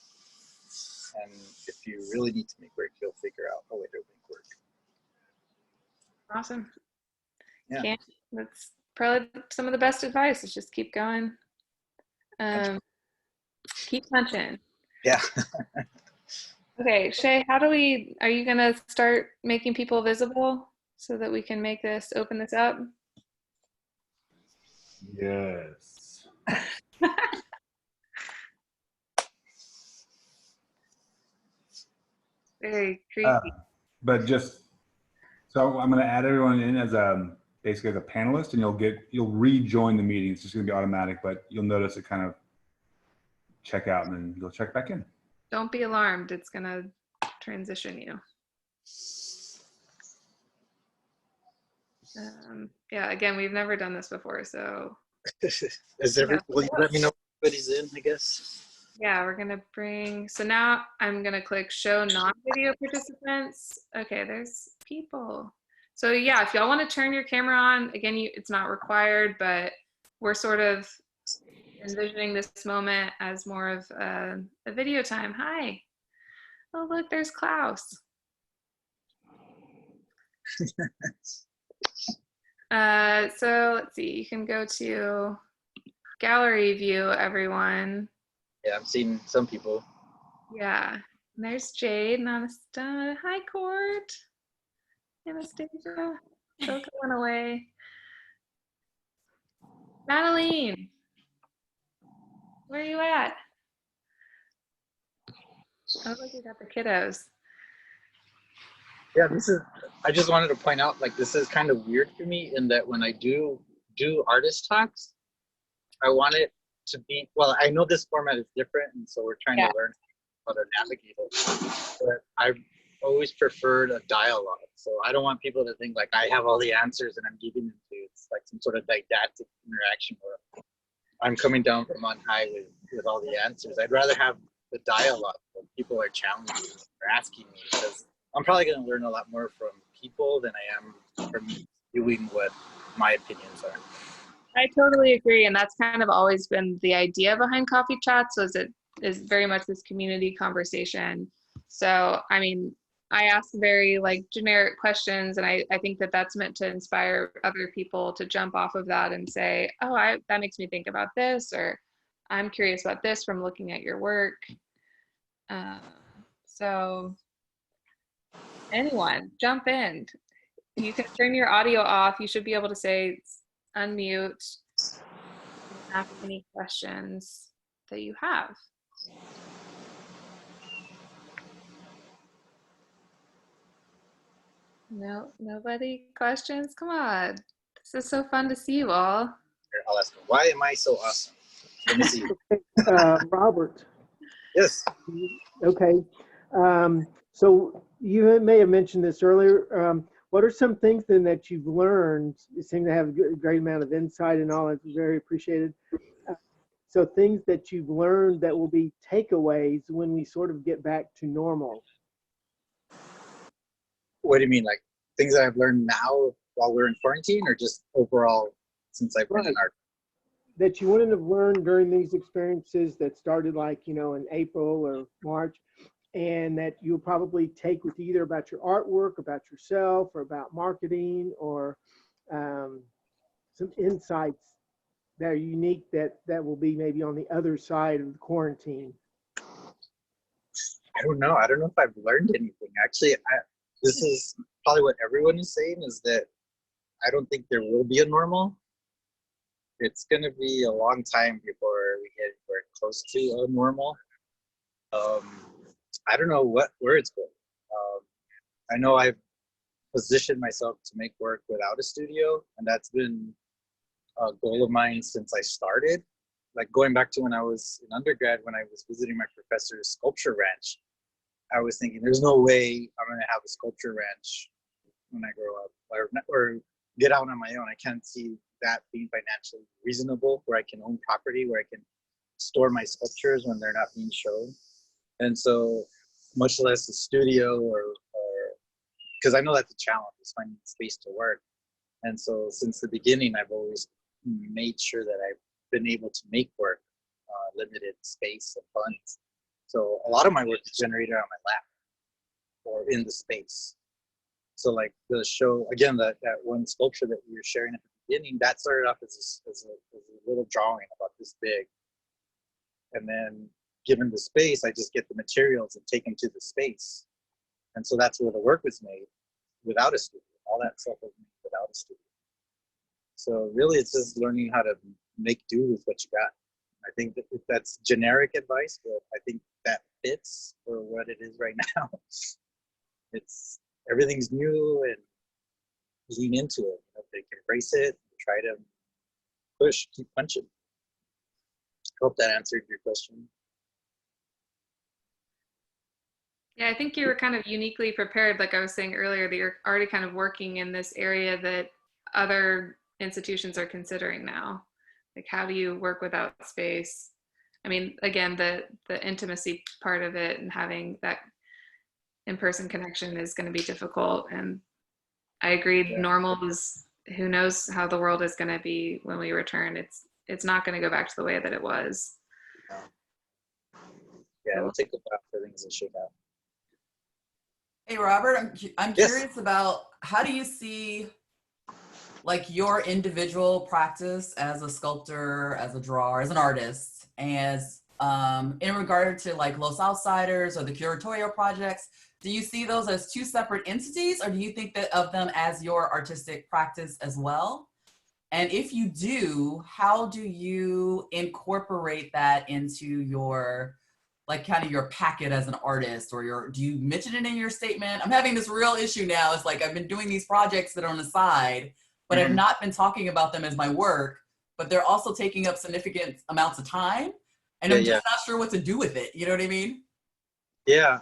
and if you really need to make work, you'll figure out a way to make work. Awesome. Yeah. That's probably some of the best advice, is just keep going. Keep punching. Yeah. Okay, Shay, are you gonna start making people visible so that we can open this up? Yes. Very creepy. But just, so I'm going to add everyone in as basically as a panelist, and you'll rejoin the meeting. It's just going to be automatic, but you'll notice it kind of check out, and then you'll check back in. Don't be alarmed. It's gonna transition you. Yeah, again, we've never done this before, so. Will you let me know if everybody's in, I guess? Yeah, we're gonna so now I'm gonna click show non-video participants. Okay, there's people. So yeah, if y'all wanna turn your camera on, again, it's not required, but we're sort of envisioning this moment as more of a video time. Hi. Oh, look, there's Klaus. So let's see, you can go to gallery view, everyone. Yeah, I'm seeing some people. Yeah, and there's Jade and Anastasia. Hi, Court. Anastasia, still going away. Madeline, where are you at? Oh, look, you got the kiddos. Yeah, I just wanted to point out, like, this is kind of weird for me in that when I do artist talks, I want it to be, well, I know this format is different, and so we're trying to learn how to navigate it, but I've always preferred a dialogue. So I don't want people to think like I have all the answers and I'm giving them to you. It's like some sort of didactic interaction where I'm coming down from on high with all the answers. I'd rather have the dialogue where people are challenging me or asking me, because I'm probably going to learn a lot more from people than I am from doing what my opinions are. I totally agree, and that's kind of always been the idea behind Coffee Chats, was it is very much this community conversation. So, I mean, I ask very like generic questions, and I think that that's meant to inspire other people to jump off of that and say, oh, that makes me think about this, or I'm curious about this from looking at your work. So anyone, jump in. You can turn your audio off. You should be able to say unmute and ask any questions that you have. No, nobody questions? Come on. This is so fun to see you all. Here, I'll ask him, why am I so awesome? Let me see. Robert. Yes. Okay. So you may have mentioned this earlier. What are some things then that you've learned? You seem to have a great amount of insight and all. That's very appreciated. So things that you've learned that will be takeaways when we sort of get back to normal. What do you mean? Like things that I've learned now while we're in quarantine, or just overall since I've been in art? That you wouldn't have learned during these experiences that started like, you know, in April or March, and that you'll probably take with you either about your artwork, about yourself, or about marketing, or some insights that are unique that will be maybe on the other side of the quarantine. I don't know. I don't know if I've learned anything. Actually, this is probably what everyone is saying, is that I don't think there will be a normal. It's going to be a long time before we get anywhere close to a normal. I don't know where it's going. I know I've positioned myself to make work without a studio, and that's been a goal of mine since I started. Like going back to when I was in undergrad, when I was visiting my professor's sculpture ranch, I was thinking, there's no way I'm going to have a sculpture ranch when I grow up, or get out on my own. I can't see that being financially reasonable, where I can own property, where I can store my sculptures when they're not being shown. And so, much less a studio, or because I know that's a challenge, is finding space to work. And so, since the beginning, I've always made sure that I've been able to make work, limited space and funds. So a lot of my work is generated on my lap or in the space. So like the show, again, that one sculpture that we were sharing at the beginning, that started off as a little drawing about this big. And then given the space, I just get the materials and take them to the space. And so that's where the work was made without a studio. All that stuff was made without a studio. So really it's just learning how to make do with what you got. I think that's generic advice, but I think that fits for what it is right now. It's everything's new, and lean into it. They embrace it, try to push, keep punching. Hope that answered your question. Yeah, I think you were kind of uniquely prepared, like I was saying earlier, that you're already kind of working in this area that other institutions are considering now. Like, how do you work without space? I mean, again, the intimacy part of it and having that in-person connection is going to be difficult. And I agree, Yeah. normal is, who knows how the world is going to be when we return. It's not going to go back to the way that it was. Yeah, it'll take a while for things to shake out. Hey, Robert, I'm Yes. curious about, how do you see like your individual practice as a sculptor, as a drawer, as an artist, as in regard to like Los Outsiders or the curatorial projects? Do you see those as two separate entities, or do you think that of them as your artistic practice as well? And if you do, how do you incorporate that into your, like kind of your packet as an artist, or do you mention it in your statement? I'm having this real issue now. It's like I've been doing these projects that are on the side, but I've not been talking about them as my work, but they're also taking up significant amounts of time. And I'm just not sure what to do with it. You know what I mean? Yeah.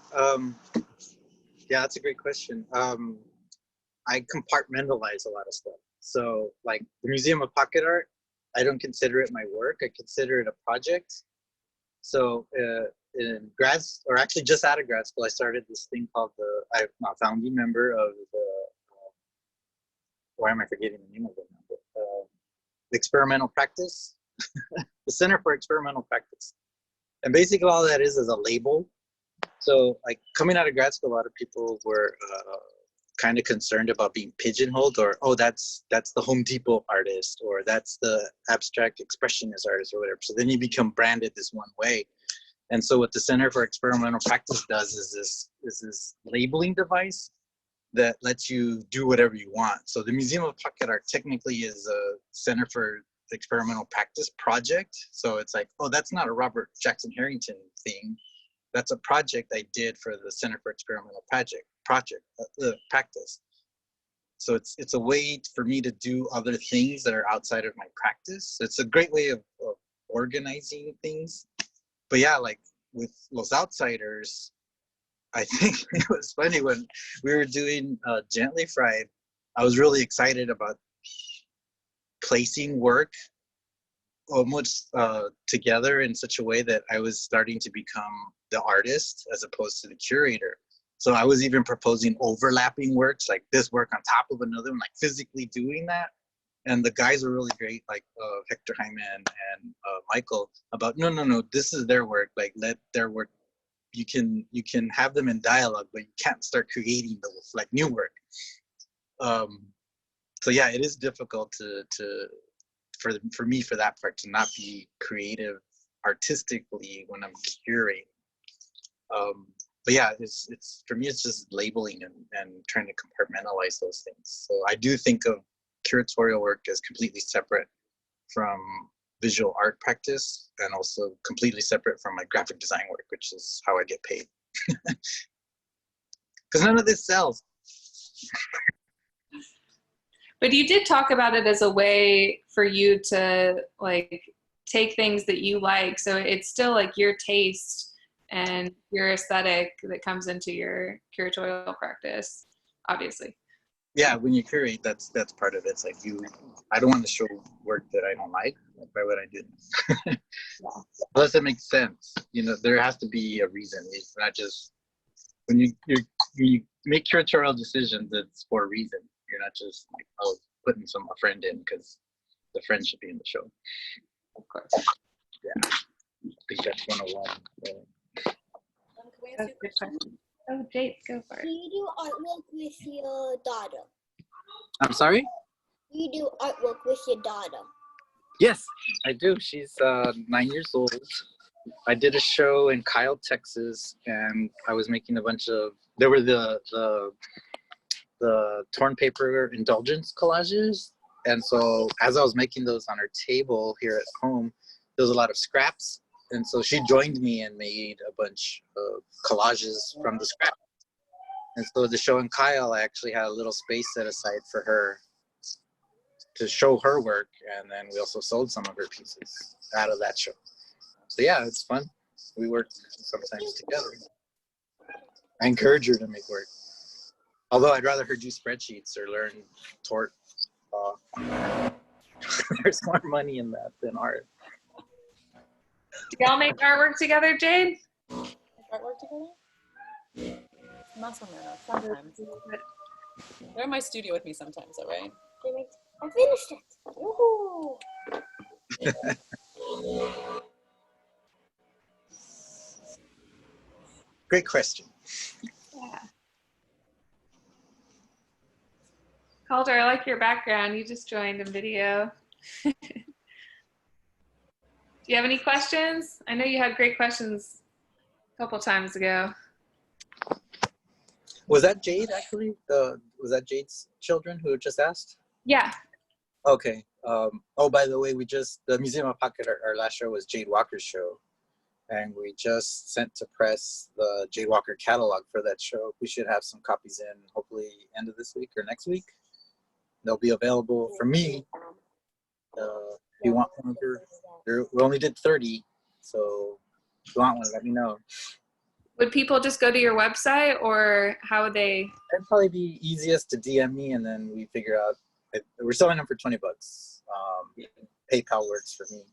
Yeah, that's a great question. I compartmentalize a lot of stuff. So like the Museum of Pocket Art, I don't consider it my work. I consider it a project. So in actually just out of grad school, I started this thing called I'm a founding member of the, why am I forgetting the name of it now? Experimental Practice, the Center for Experimental Practice. And basically all that is a label. So like coming out of grad school, a lot of people were kind of concerned about being pigeonholed, or, oh, that's the Home Depot artist, or that's the abstract expressionist artist, or whatever. So then you become branded this one way. And so what the Center for Experimental Practice does is this labeling device that lets you do whatever you want. So the Museum of Pocket Art technically is a Center for Experimental Practice project. So it's like, oh, that's not a Robert Jackson Harrington thing. That's a project I did for the Center for Experimental Practice. So it's a way for me to do other things that are outside of my practice. It's a great way of organizing things. But yeah, like with Los Outsiders, I think it was funny when we were doing Gently Fried. I was really excited about placing work almost together in such a way that I was starting to become the artist as opposed to the curator. So I was even proposing overlapping works, like this work on top of another one, like physically doing that. And the guys were really great, like Hector Hyman and Michael, about no, this is their work. Like let their work. You can have them in dialogue, but you can't start creating the like new work. So yeah, it is difficult for me for that part to not be creative artistically when I'm curating. But yeah, it's for me, it's just labeling and trying to compartmentalize those things. So I do think of curatorial work as completely separate from visual art practice, and also completely separate from my graphic design work, which is how I get paid. Because none of this sells. But you did talk about it as a way for you to like take things that you like. So it's still like your taste and your aesthetic that comes into your curatorial practice, obviously. Yeah, when you curate, that's part of it. It's like I don't want to show work that I don't like. Like, why would I do that? Unless it makes sense. You know, there has to be a reason. It's not just when you make curatorial decisions, it's for a reason. You're not just like, oh, putting a friend in because the friend should be in the show. Of course. Yeah, I think that's 101. Yeah. That's a good question. Oh, Jade, go for it. Do you do artwork with your daughter? I'm sorry? Do you do artwork with your daughter? Yes, I do. She's 9 years old. I did a show in Kyle, Texas, and I was making a bunch of. There were the torn paper indulgence collages, and so as I was making those on her table here at home, there was a lot of scraps, and so she joined me and made a bunch of collages from the scraps. And so the show in Kyle, I actually had a little space set aside for her to show her work, and then we also sold some of her pieces out of that show. So yeah, it's fun. We work sometimes together. I encourage her to make work. Although I'd rather her do spreadsheets or learn tort. There's more money in that than art. Do y'all make artwork together, Jade? Artwork together? Not sometimes. They're in my studio with me sometimes, though, right? I finished it. Woohoo! Great question. Yeah. Calder, I like your background. You just joined in video. Do you have any questions? I know you had great questions a couple times ago. Was that Jade actually? Was that Jade's children who just asked? Yeah. Okay. Oh, by the way, the Museum of Pocket, our last show was Jade Walker's show. And we just sent to press the Jade Walker catalog for that show. We should have some copies in hopefully end of this week or next week. They'll be available for me. If you want one of we only did 30, so if you want one, let me know. Would people just go to your website, or how would they? It'd probably be easiest to DM me, and then we figure out. We're selling them for $20. PayPal works for me.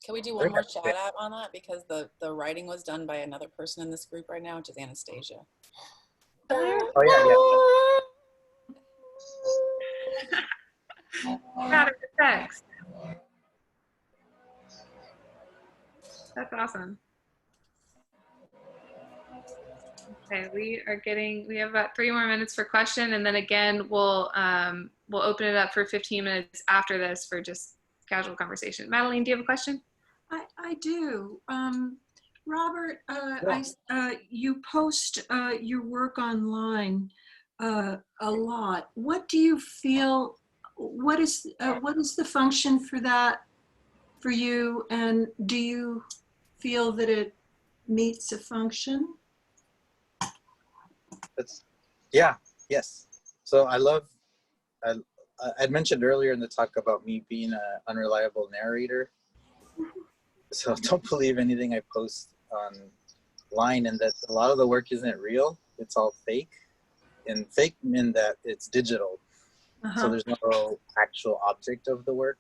Can we do one more shout out on that? Because the writing was done by another person in this group right now, which is Anastasia. Oh yeah. Matter of text. That's awesome. Okay, we have about 3 more minutes for question, and then again we'll open it up for 15 minutes after this for just casual conversation. Madeline, do you have a question? I do. Robert, you post your work online a lot. What do you feel? What is the function for that for you? And do you feel that it meets a function? Yes. So I'd mentioned earlier in the talk about me being an unreliable narrator. So don't believe anything I post online, and that a lot of the work isn't real. It's all fake. And fake in that it's digital. So there's no actual object of the work.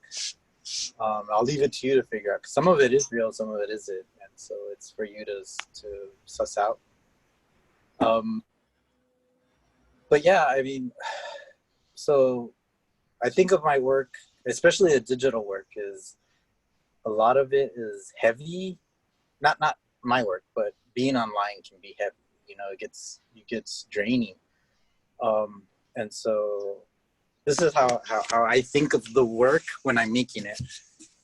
I'll leave it to you to figure out. 'Cause some of it is real, some of it isn't. And so it's for you to suss out. But yeah, I mean, so I think of my work, especially the digital work, is a lot of it is heavy. Not my work, but being online can be heavy. You know, it gets draining. And so this is how I think of the work when I'm making it.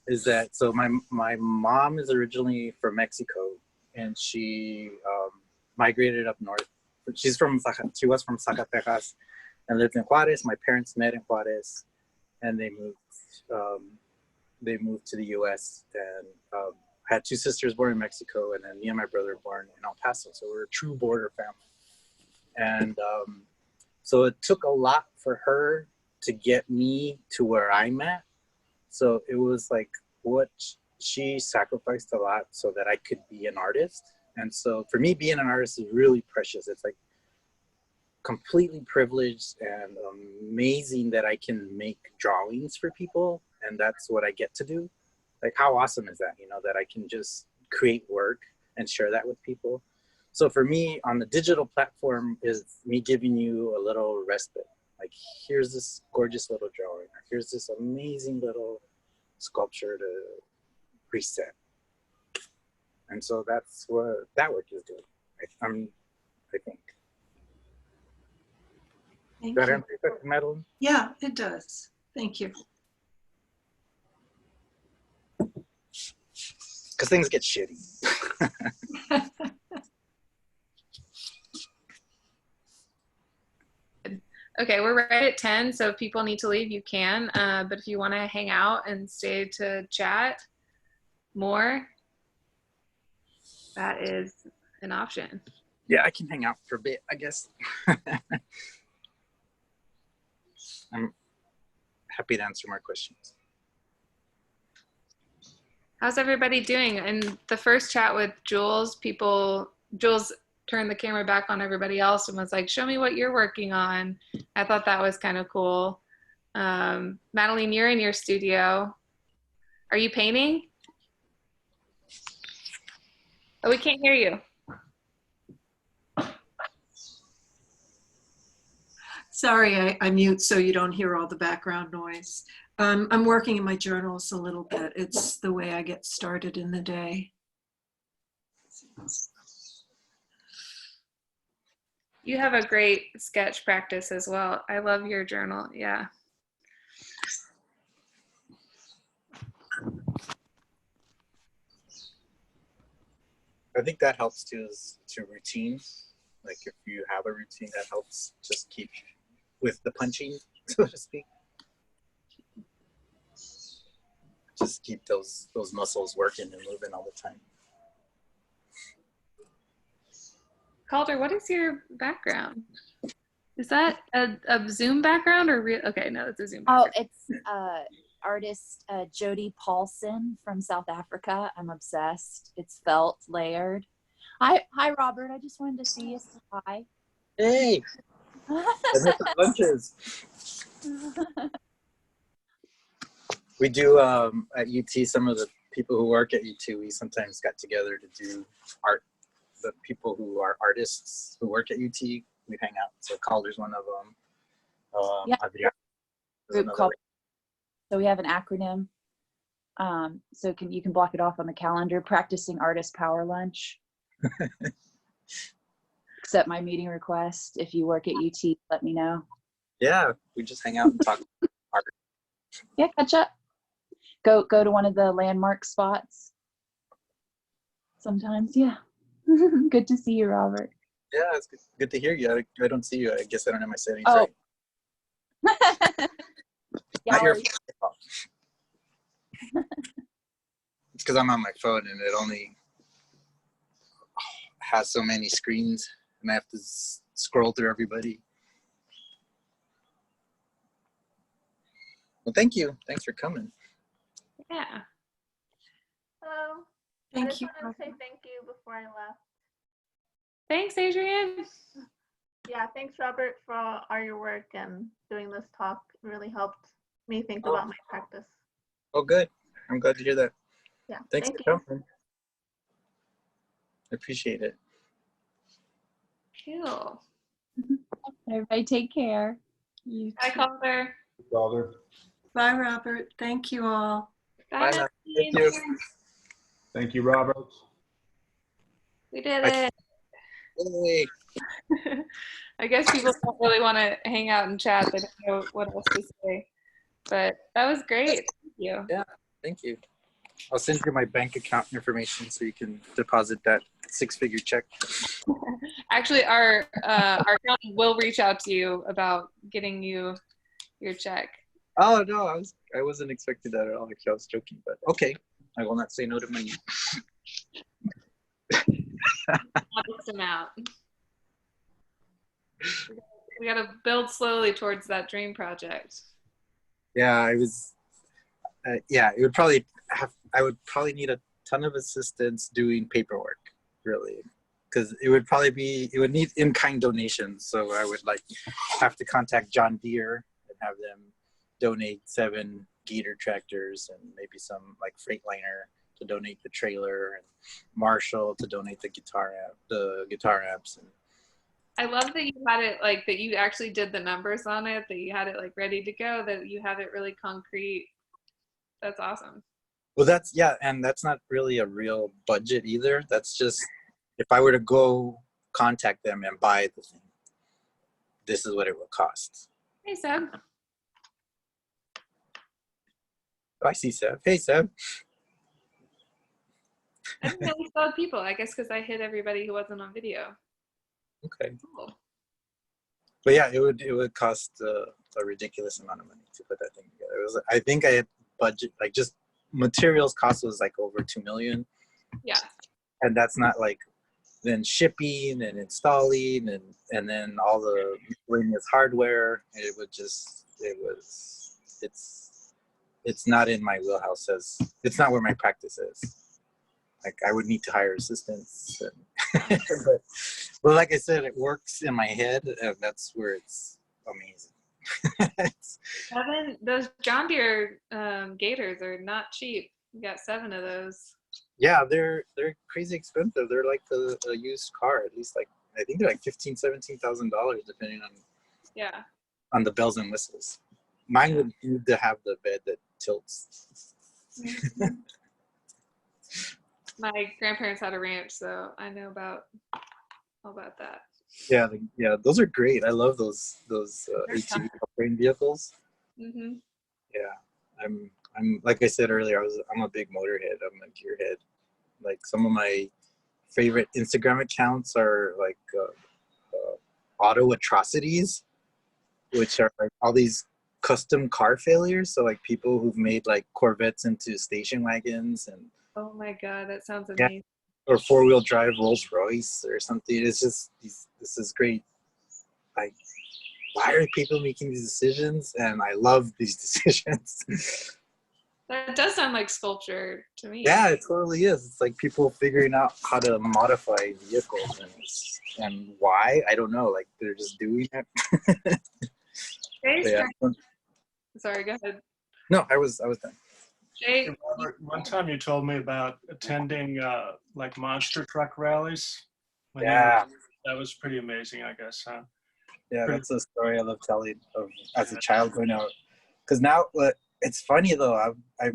Is that so? My mom is originally from Mexico, and she migrated up north. She was from Zacatecas and lived in Juarez. My parents met in Juarez, and they moved to the U.S. and had two sisters born in Mexico, and then me and my brother were born in El Paso. So we're a true border family. And so it took a lot for her to get me to where I'm at. So it was like what she sacrificed a lot so that I could be an artist. And so for me, being an artist is really precious. It's like completely privileged and amazing that I can make drawings for people. And that's what I get to do. Like, how awesome is that? You know, that I can just create work and share that with people. So for me, on the digital platform is me giving you a little respite. Like, here's this gorgeous little drawing, or here's this amazing little sculpture to preset. And so that's what that work is doing, I think. Thank Does that you. answer your question, Madeline? Yeah, it does. Thank you. Because things get shitty. Okay, we're right at 10, so if people need to leave, you can. But if you want to hang out and stay to chat more, that is an option. Yeah, I can hang out for a bit, I guess. I'm happy to answer more questions. How's everybody doing? In the first chat with Jules, Jules turned the camera back on everybody else and was like, show me what you're working on. I thought that was kind of cool. Madeline, you're in your studio. Are you painting? Oh, we can't hear you. Sorry, I mute so you don't hear all the background noise. I'm working in my journals a little bit. It's the way I get started in the day. You have a great sketch practice as well. I love your journal. Yeah. I think that helps too, is to routine. Like, if you have a routine, that helps just keep with the punching, so to speak. Just keep those muscles working and moving all the time. Calder, what is your background? Is that a Zoom background or real? Okay, no, it's a Zoom background. Oh, it's artist Jody Paulson from South Africa. I'm obsessed. It's felt layered. Hi, Robert. I just wanted to see you. Say hi. Hey, I missed the lunches. We do at UT. Some of the people who work at UT, we sometimes got together to do art. The people who are artists who work at UT, we hang out. So Calder's one of them. Yeah. Adriana is Group another called. one. So we have an acronym. So you can block it off on the calendar. Practicing Artist Power Lunch. Accept my meeting request. If you work at UT, let me know. Yeah, we just hang out and talk art. Yeah, catch up. Go to one of the landmark spots. Sometimes, yeah. Good to see you, Robert. Yeah, it's good to hear you. I don't see you. I guess I don't have my settings Oh. right. Not your fault. It's because I'm on my phone and it only has so many screens and I have to scroll through everybody. Well, thank you. Thanks for coming. Yeah. Hello. I Thank just you. wanted to say thank you before I left. Thanks, Adrienne. Yeah, thanks, Robert, for all your work and doing this talk. It really helped me think about my practice. Oh, good. I'm glad to hear that. Yeah, Thanks thank for you. coming. I appreciate it. Cool. Everybody take care. You Bye, too. Calder. Calder. Bye, Robert. Thank you all. Bye, Bye now. Nadine. Thank you. Thank you, Robert. We did Bye. it. Yay. I guess people don't really want to hang out and chat. They don't know what else to say. But that was great. Thank you. Yeah, thank you. I'll send you my bank account information so you can deposit that 6-figure check. Actually, our county will reach out to you about getting you your check. Oh no, I wasn't expecting that at all. Actually, I was joking, but okay. I will not say no to money. Modest amount. We got to build slowly towards that dream project. Yeah, it would probably I would probably need a ton of assistance doing paperwork, really, because it would need in-kind donations. So I would have to contact John Deere and have them donate 7 Gator tractors and maybe some Freightliner to donate the trailer, and Marshall to donate the guitar amps. And I love that you had it that you actually did the numbers on it, that you had it ready to go, that you have it really concrete. That's awesome. well, and that's not really a real budget either. That's just if I were to go contact them and buy the thing, this is what it would cost. Hey, Seb. I see Seb. Hey, Seb. I didn't know we still had people. I guess because I hit everybody who wasn't on video. Okay. Cool. But yeah, it would cost a ridiculous amount of money to put that thing together. I think I had budget just materials cost was over $2 million. Yeah. And that's not then shipping and installing and then all the miscellaneous hardware. It's not in my wheelhouse. It's not where my practice is. I would need to hire assistants. But like I said, it works in my head, and that's where it's amazing. Seven, those John Deere Gators are not cheap. You got 7 of those. Yeah, they're crazy expensive. They're like a used car, at least I think they're $15,000-$17,000 depending on the bells and whistles. Mine would need to have the bed that tilts. Mm-hmm. My grandparents had a ranch, so I know all about that. Yeah, those are great. I love those ATV all-terrain vehicles. Mm-hmm. Yeah, I'm like I said earlier, I'm a big motorhead. I'm a gearhead. Some of my favorite Instagram accounts are auto atrocities, which are all these custom car failures. So people who've made Corvettes into station wagons and. Oh my God, that sounds amazing. Yeah. Or 4-wheel drive Rolls Royce or something. It's just this is great. Why are people making these decisions? And I love these decisions. That does sound like sculpture to me. Yeah, it totally is. It's people figuring out how to modify vehicles and why. I don't know. They're just doing it. Yeah. Sorry, go ahead. No, I was done. Jay, Robert, one time you told me about attending monster truck rallies. Yeah. That was pretty amazing, I guess, huh? Yeah, that's a story I love telling of as a child going out. Because now, it's funny though. I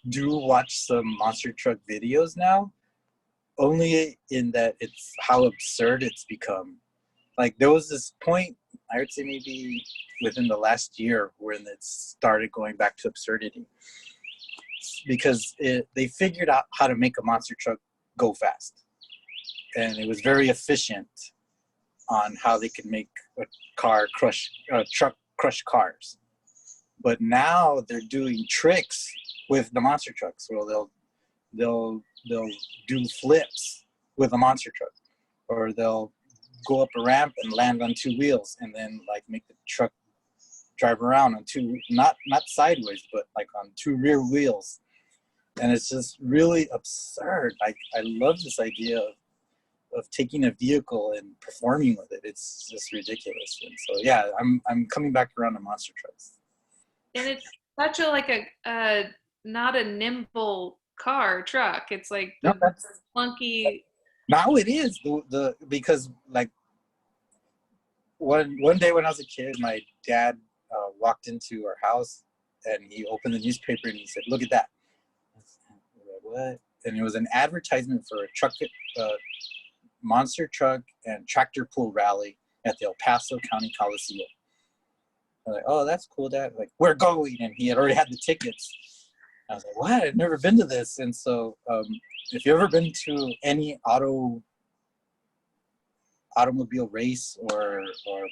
do watch some monster truck videos now, only in that it's how absurd it's become. There was this point, I would say maybe within the last year, when it started going back to absurdity, because they figured out how to make a monster truck go fast, and it was very efficient on how they could make a truck crush cars. But now they're doing tricks with the monster trucks, where they'll do flips with a monster truck, or they'll go up a ramp and land on 2 wheels and then make the truck drive around on two, not sideways, but like on two rear wheels. And it's just really absurd. I love this idea of taking a vehicle and performing with it. It's just ridiculous. And so yeah, I'm coming back around to monster trucks. And it's such a not a nimble truck. It's like the clunky. Now it is because like one day when I was a kid, my dad walked into our house and he opened the newspaper and he said, "Look at that." I was like, what? And it was an advertisement for a truck, monster truck and tractor pull rally at the El Paso County Coliseum. I'm like, "Oh, that's cool, Dad." Like, "We're going," and he had already had the tickets. I was like, "What? I've never been to this." And so, if you've ever been to any automobile race or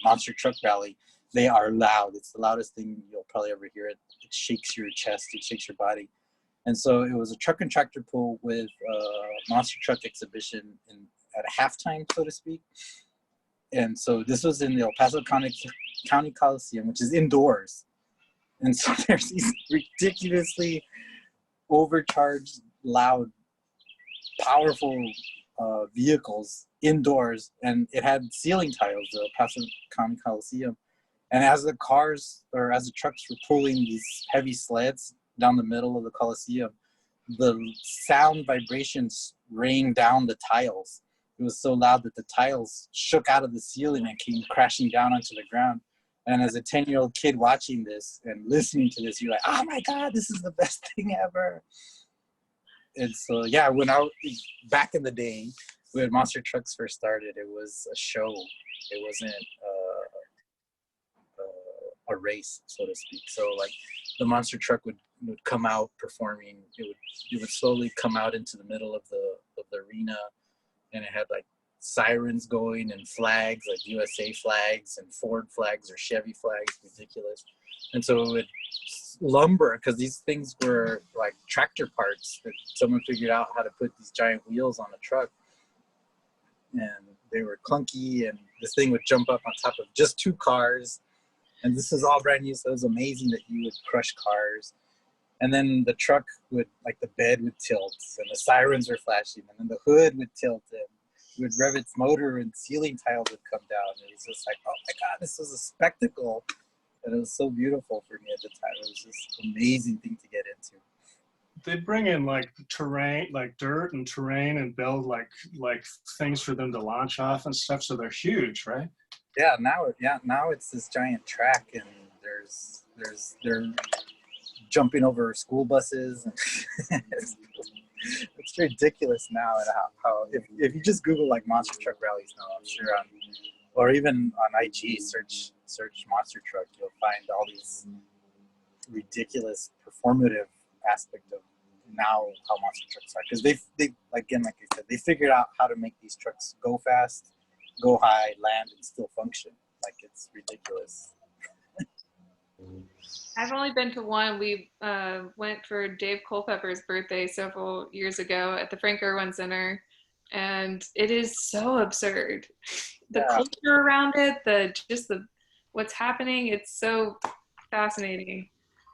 monster truck rally, they are loud. It's the loudest thing you'll probably ever hear. It shakes your chest, it shakes your body. And so it was a truck and tractor pull with a monster truck exhibition at a halftime, so to speak. And so this was in the El Paso County Coliseum, which is indoors. And so there's these ridiculously overcharged, loud, powerful vehicles indoors, and it had ceiling tiles, the El Paso County Coliseum. And as the trucks were pulling these heavy sleds down the middle of the Coliseum, the sound vibrations rained down the tiles. It was so loud that the tiles shook out of the ceiling and came crashing down onto the ground. And as a 10-year-old kid watching this and listening to this, you're like, "Oh my God, this is the best thing ever." And so, yeah, back in the day, when monster trucks first started, it was a show. It wasn't a race, so to speak. So like the monster truck would come out performing. It would slowly come out into the middle of the arena, and it had like sirens going and flags, like USA flags and Ford flags or Chevy flags, ridiculous. And so it would lumber, because these things were like tractor parts that someone figured out how to put these giant wheels on a truck, and they were clunky, and this thing would jump up on top of just two cars, and this is all brand new, so it was amazing that you would crush cars. And then the truck would, like, the bed would tilt, and the sirens were flashing, and then the hood would tilt, and it would rev its motor, and ceiling tiles would come down. It was just like, oh my God, this was a spectacle. And it was so beautiful for me at the time. It was just an amazing thing to get into. They bring in like terrain, like dirt and terrain, and build like things for them to launch off and stuff. So they're huge, right? Yeah, now it's this giant track, and they're jumping over school buses. It's ridiculous now. And how if you just Google like monster truck rallies now, I'm sure or even on IG search monster truck, you'll find all these ridiculous performative aspect of now how monster trucks are, because they again, like I said, they figured out how to make these trucks go fast, go high, land, and still function. Like, it's ridiculous. I've only been to one. We went for Dave Culpepper's birthday several years ago at the Frank Irwin Center, and it is so absurd. The culture around it, what's happening, it's so fascinating.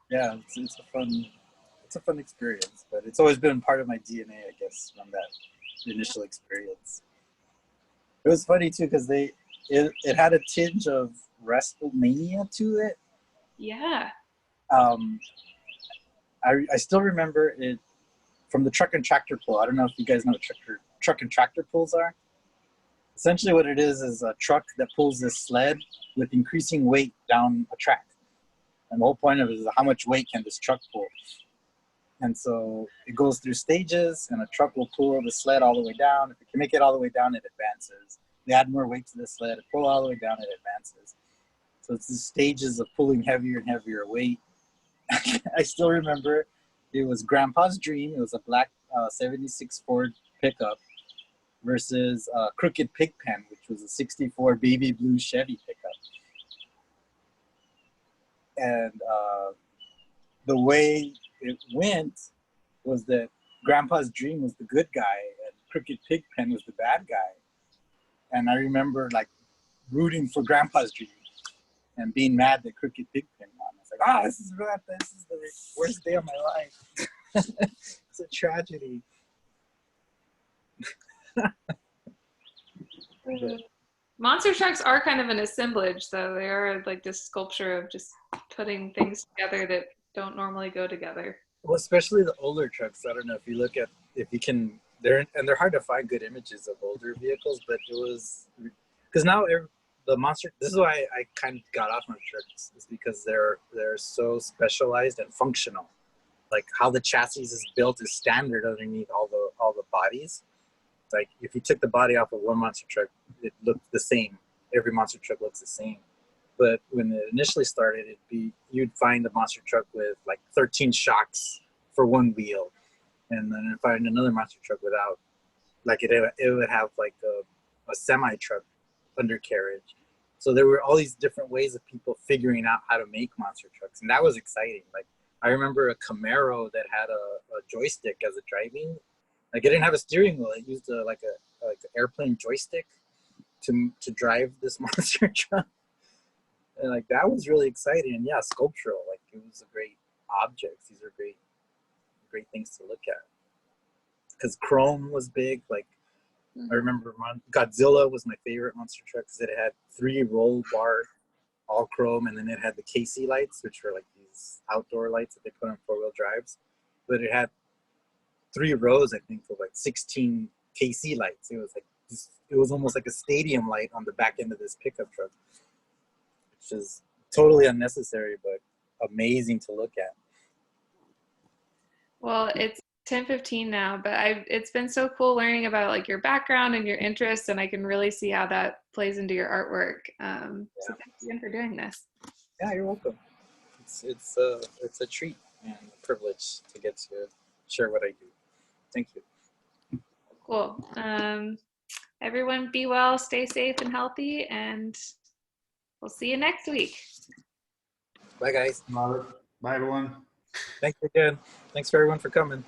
Yeah, it's a fun experience, but it's always been part of my DNA, I guess, from that initial experience. It was funny too, because it had a tinge of WrestleMania to it. Yeah. I still remember it from the truck and tractor pull. I don't know if you guys know what truck and tractor pulls are. Essentially what it is a truck that pulls this sled with increasing weight down a track. And the whole point of it is how much weight can this truck pull. And so it goes through stages, and a truck will pull the sled all the way down. If it can make it all the way down, it advances. They add more weight to the sled, it pull all the way down, it advances. So it's the stages of pulling heavier and heavier weight. I still remember it was Grandpa's dream. It was a black 76 Ford pickup versus Crooked Pigpen, which was a 64 baby blue Chevy pickup. And the way it went was that Grandpa's dream was the good guy and Crooked Pigpen was the bad guy. And I remember like rooting for Grandpa's dream. and being mad that Crooked Pig pinned on. I was like, this is rough. This is the worst day of my life. It's a tragedy. Monster trucks are kind of an assemblage, though. They are like this sculpture of just putting things together that don't normally go together. Well, especially the older trucks. I don't know if you look at, if you can, they're hard to find good images of older vehicles, but it was, because now the monster, this is why I kind of got off monster trucks, is because they're so specialized and functional. Like how the chassis is built is standard underneath all the bodies. Like if you took the body off of one monster truck, it looked the same. Every monster truck looks the same. But when it initially started, you'd find a monster truck with like 13 shocks for one wheel, and then you'd find another monster truck without. Like it would have like a semi truck undercarriage. So there were all these different ways of people figuring out how to make monster trucks, and that was exciting. Like I remember a Camaro that had a joystick as a driving. Like it didn't have a steering wheel. It used like an airplane joystick to drive this monster truck. And like that was really exciting. And yeah, sculptural. Like it was a great objects. These are great things to look at. Because chrome was big. Like I remember Godzilla was my favorite monster truck because it had 3 roll bar, all chrome, and then it had the KC lights, which were like these outdoor lights that they put on 4-wheel drives. But it had 3 rows, I think, of like 16 KC lights. It was like it was almost like a stadium light on the back end of this pickup truck, which is totally unnecessary but amazing to look at. Well, it's 10:15 now, but it's been so cool learning about like your background and your interests, and I can really see how that plays into your artwork. So thanks again for doing this. Yeah, you're welcome. It's a treat and a privilege to get to share what I do. Thank you. Cool. Everyone be well, stay safe and healthy, and we'll see you next week. Bye, guys. Bye, everyone. Thanks again. Thanks for everyone for coming.